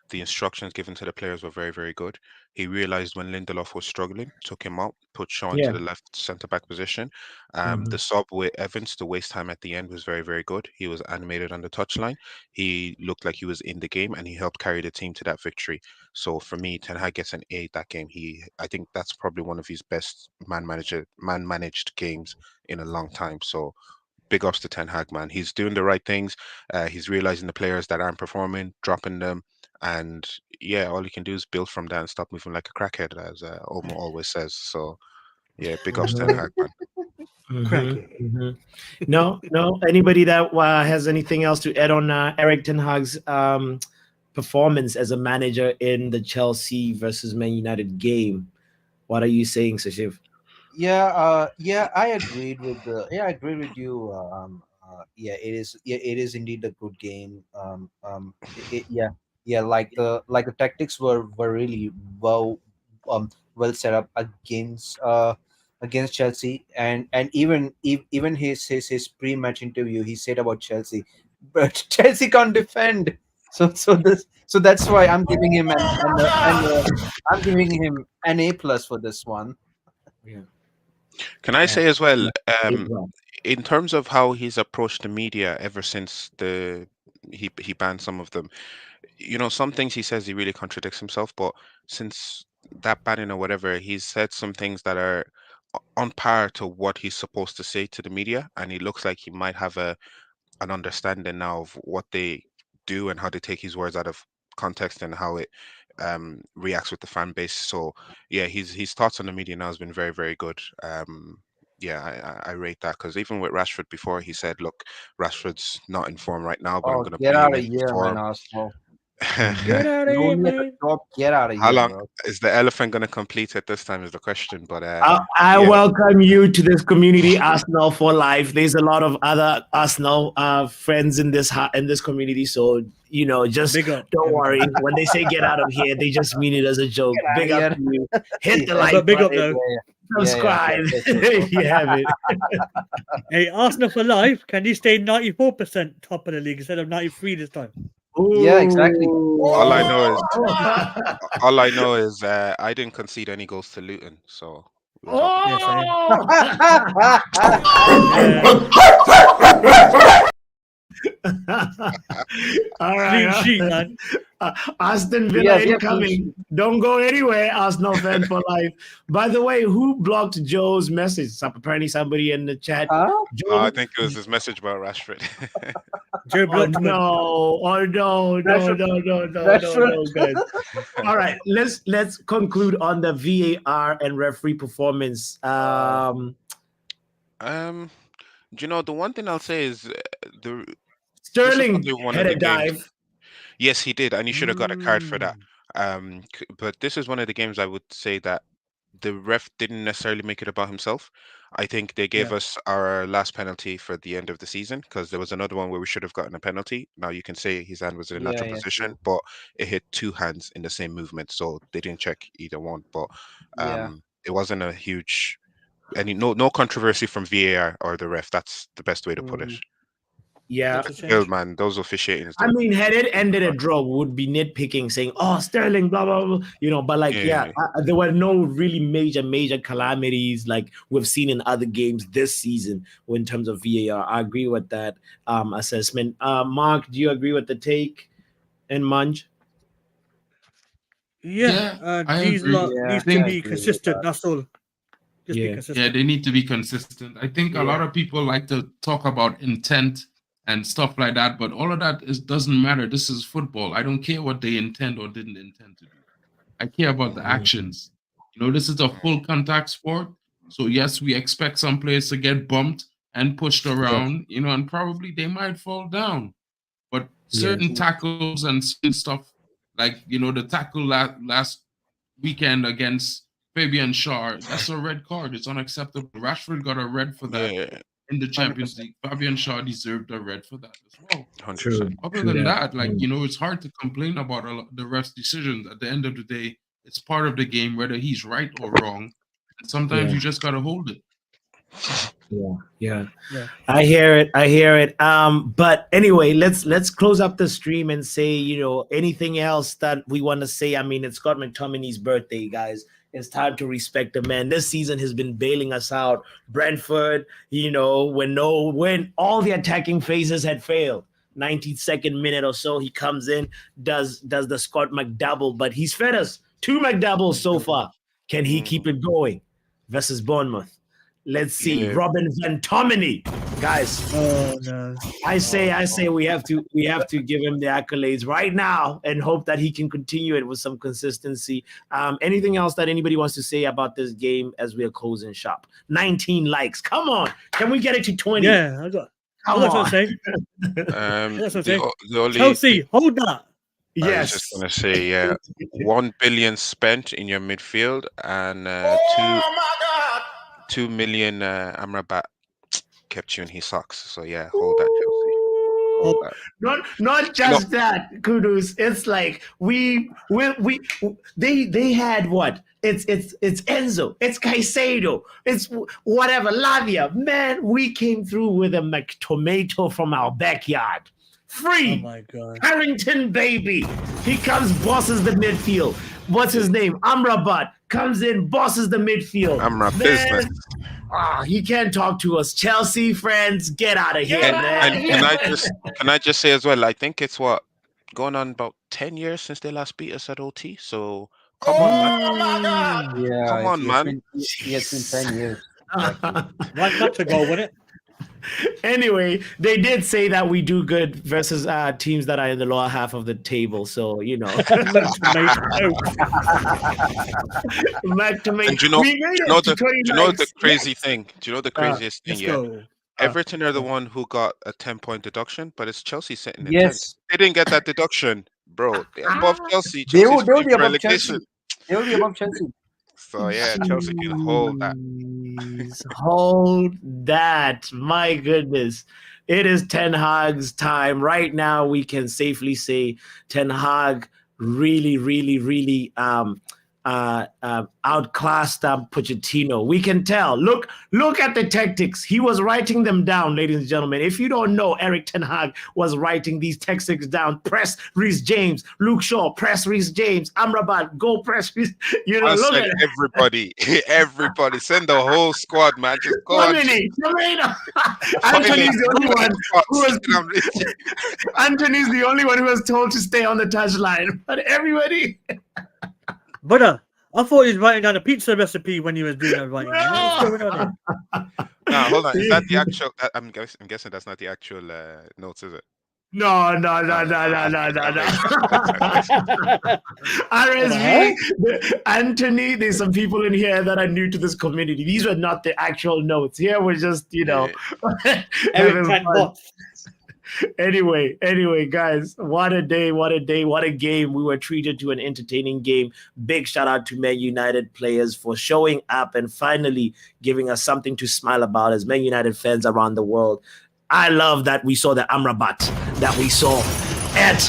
The instructions given to the players were very, very good. He realized when Lindelof was struggling, took him out, put Shaw into the left centre-back position. The sub with Evans to waste time at the end was very, very good. He was animated on the touchline. He looked like he was in the game, and he helped carry the team to that victory. So for me, Ten Hag gets an A that game. I think that's probably one of his best man-managed games in a long time. So big ups to Ten Hag, man. He's doing the right things. He's realizing the players that aren't performing, dropping them. And yeah, all you can do is build from that and stop moving like a crackhead, as Omo always says. So yeah, big ups to Ten Hag, man. No. Anybody that has anything else to add on Erik ten Hag's performance as a manager in the Chelsea versus Man United game? What are you saying, Sashiv? I agreed with you. It is indeed a good game. Like the tactics were really well set up against Chelsea, and even his pre-match interview, he said about Chelsea but Chelsea can't defend. So that's why I'm giving him I'm giving him an A+ for this one. Yeah. Can I say as well, Well. in terms of how he's approached the media ever since he banned some of them, some things he says he really contradicts himself, but since that banning or whatever, he's said some things that are on par to what he's supposed to say to the media, and he looks like he might have an understanding now of what they do and how they take his words out of context and how it reacts with the fan base. So yeah, his thoughts on the media now has been very, very good. Yeah, I rate that, because even with Rashford before, he said, look, Rashford's not in form right now, but I'm Oh, going to get put him out of in here, form. man, Arsenal. Get out of here, man. Get out of How here, long bro. is the elephant going to complete it this time is the question. But I yeah. welcome you to this community, Arsenal for life. There's a lot of other Arsenal friends in this community, so just don't worry. When they say get out of here, they just mean it as a joke. Big up to you. Hit the like big up button. though. Subscribe if you have it. Hey, Arsenal for life. Can you stay 94% top of the league instead of 93 this time? Yeah, exactly. All I know is I didn't concede any goals to Luton, so we're All right. Clean sheet, man. Aston Villa incoming. Don't go anywhere, Arsenal fan for life. By the way, who blocked Joe's message? Apparently somebody in the chat. Joe, I think it was his message about Rashford. Joe blocked him. No, guys. All right, let's conclude on the VAR and referee performance. The one thing I'll say is Sterling had a dive. Yes, he did, and he should have got a card for that. But this is one of the games I would say that the ref didn't necessarily make it about himself. I think they gave us our last penalty for the end of the season, because there was another one where we should have gotten a penalty. Now you can say his hand was in a natural position, but it hit two hands in the same movement, so they didn't check either one. But it wasn't a huge no controversy from VAR or the ref. That's the best way to put it. Yeah, man, those officiating. I mean, had it ended a draw, we would be nitpicking, saying, "Oh, Sterling, blah blah blah," But like, there were no really major calamities like we've seen in other games this season in terms of VAR. I agree with that assessment. Mark, do you agree with the take? And Munch? These lot needs to be consistent. That's all. Just be consistent. Yeah, they need to be consistent. I think a lot of people like to talk about intent and stuff like that, but all of that doesn't matter. This is football. I don't care what they intend or didn't intend to do. I care about the actions. This is a full contact sport. So yes, we expect some players to get bumped and pushed around, and probably they might fall down. But certain tackles and certain stuff, like, the tackle last weekend against Fabian Schär, that's a red card. It's unacceptable. Rashford got a red for that in the Champions League. Fabian Schär deserved a red for that as well. 100%. Other than that, it's hard to complain about the ref's decisions. At the end of the day, it's part of the game, whether he's right or wrong. And sometimes you just got to hold it. Yeah. I hear it. But anyway, let's close up the stream and say, anything else that we want to say. I mean, it's Scott McTominay's birthday, guys. It's time to respect the man. This season has been bailing us out. Brentford, when all the attacking phases had failed, 92nd minute or so, he comes in, does the Scott McDouble, but he's fed us 2 McDoubles so far. Can he keep it going versus Bournemouth? Let's see. Robin Van Tomini, guys. Oh no! I say we have to give him the accolades right now and hope that he can continue it with some consistency. Anything else that anybody wants to say about this game as we are closing shop? 19 likes. Come on, can we get it to 20? Yeah, I got what I'm saying. Chelsea, hold that. I was just gonna say, 1 billion spent in your midfield and 2 million Amrabat kept you in his socks. So hold that, Chelsea. Hold that. Not just that, Kudus. It's like they had what? It's Enzo, it's Caicedo, it's whatever, Lavia. Man, we came through with a McTomato from our backyard. Free. Oh my God. Harrington, baby. He comes, bosses the midfield. What's his name? Amrabat comes in, bosses the midfield. Business. He can't talk to us. Chelsea friends, get out of here, man. And can I just say as well, I think it's going on about 10 years since they last beat us at OT. So come on, man. my God. Yeah, Come on, man. It's been 10 years. One match ago, wasn't it? Anyway, they did say that we do good versus teams that are in the lower half of the table. So, you know. And do you know the crazy thing? Do you know the craziest thing? Yeah. Everton are the one who got a 10-point deduction, but it's Chelsea sitting in 10th. They didn't get that deduction, bro. They're above Chelsea. They'll be above Chelsea. They'll be above Chelsea. So yeah, Chelsea can hold that. Hold that. My goodness. It is Ten Hag's time. Right now, we can safely say Ten Hag really, really, really outclassed Pochettino. We can tell. Look at the tactics. He was writing them down, ladies and gentlemen. If you don't know, Eriktenhag was writing these tactics down. Press Reece James, Luke Shaw, press Reece James, Amrabat, go press Reece. You know, look at everybody, send the whole squad, man. Just go on. Antony's the only one Antony's the only one who was told to stay on the touchline. But everybody. Brother, I thought he was writing down a pizza recipe when he was doing that writing. What's going on here? No, hold on. Is that the actual? I'm guessing that's not the actual notes, is it? No. RSV, Antony, there's some people in here that are new to this community. These were not the actual notes. Here we're just, having fun. Anyway, guys, what a day, what a game. We were treated to an entertaining game. Big shout out to Man United players for showing up and finally giving us something to smile about as Man United fans around the world. I love that we saw the Amrabat that we saw at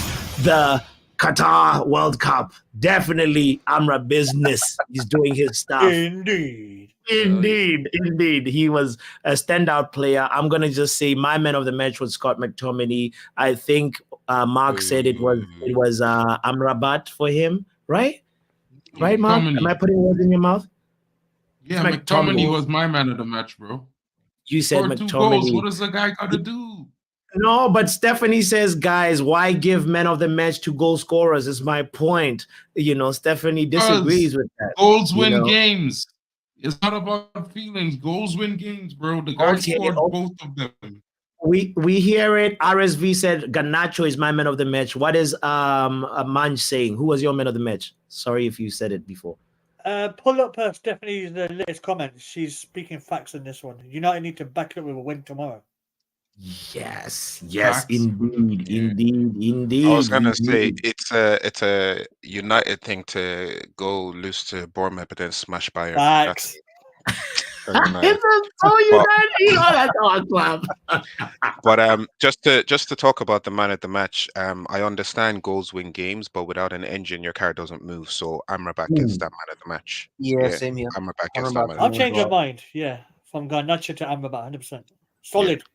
the Qatar World Cup. Definitely Amra business. He's doing his stuff. Indeed. He was a standout player. I'm going to just say my man of the match was Scott McTominay. I think Mark said it was Amrabat for him, right? Right, Mark? Am I putting words in your mouth? Yeah, McTominay was my man of the match, bro. You said McTominay. 2 goals. What does the guy got to do? No, but Stephanie says, guys, why give men of the match to goal scorers is my point. Stephanie disagrees with that. Goals win games. It's not about feelings. Goals win games, bro. The guy scored both of them. We hear it. RSV said Garnacho is my man of the match. What is Manj saying? Who was your man of the match? Sorry if you said it before. Pull up Stephanie's latest comment. She's speaking facts in this one. United need to back it up with a win tomorrow. Yes, indeed. I was gonna say it's a United thing to go lose to Bournemouth but then smash Bayern. Facts. But just to talk about the man at the match, I understand goals win games, but without an engine, your car doesn't move. So Amrabat gets that man at the match. Yeah, same here. Amrabat gets that man. I'll change your mind. Yeah, from Garnacho to Amrabat, 100%. Solid. Yeah.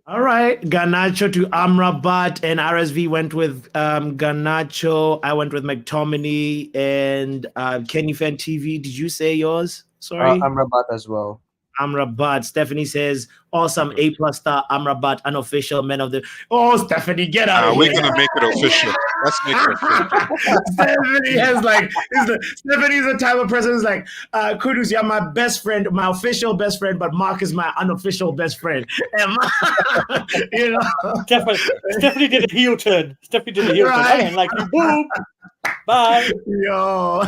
All right, Garnacho to Amrabat, and RSV went with Garnacho. I went with McTominay and Kenny Fan TV. Did you say yours? Sorry, Amrabat as well. Amrabat. Stephanie says, awesome, A+ star, Amrabat, unofficial man of the... Oh, Stephanie, get out of here. We're going to make it official. Let's make it official. Stephanie's the type of person who's like, Kudus, you're my best friend, my official best friend, but Mark is my unofficial best friend. And Stephanie did a heel turn. Turn. Like, boom. Bye. Yo,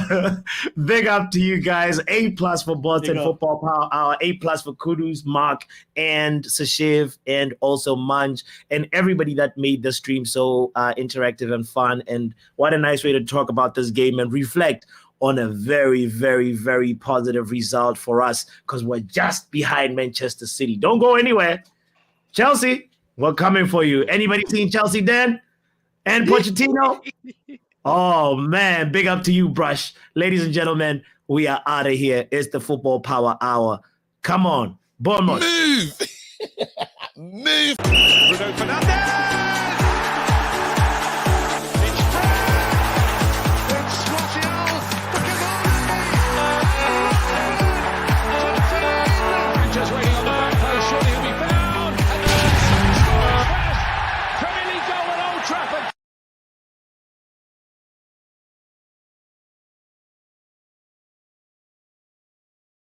big up to you guys. A+ for Boston Football Power Hour. A+ for Kudus, Mark, and Sashiv, and also Manj, and everybody that made the stream so interactive and fun. And what a nice way to talk about this game and reflect on a very, very, very positive result for us because we're just behind Manchester City. Don't go anywhere. Chelsea, we're coming for you. Anybody seen Chelsea, Dan? And Pochettino? Oh, man, big up to you, Brush. Ladies and gentlemen, we are out of here. It's the Football Power Hour. Come on, Bournemouth. Move. Bruno Fernandes.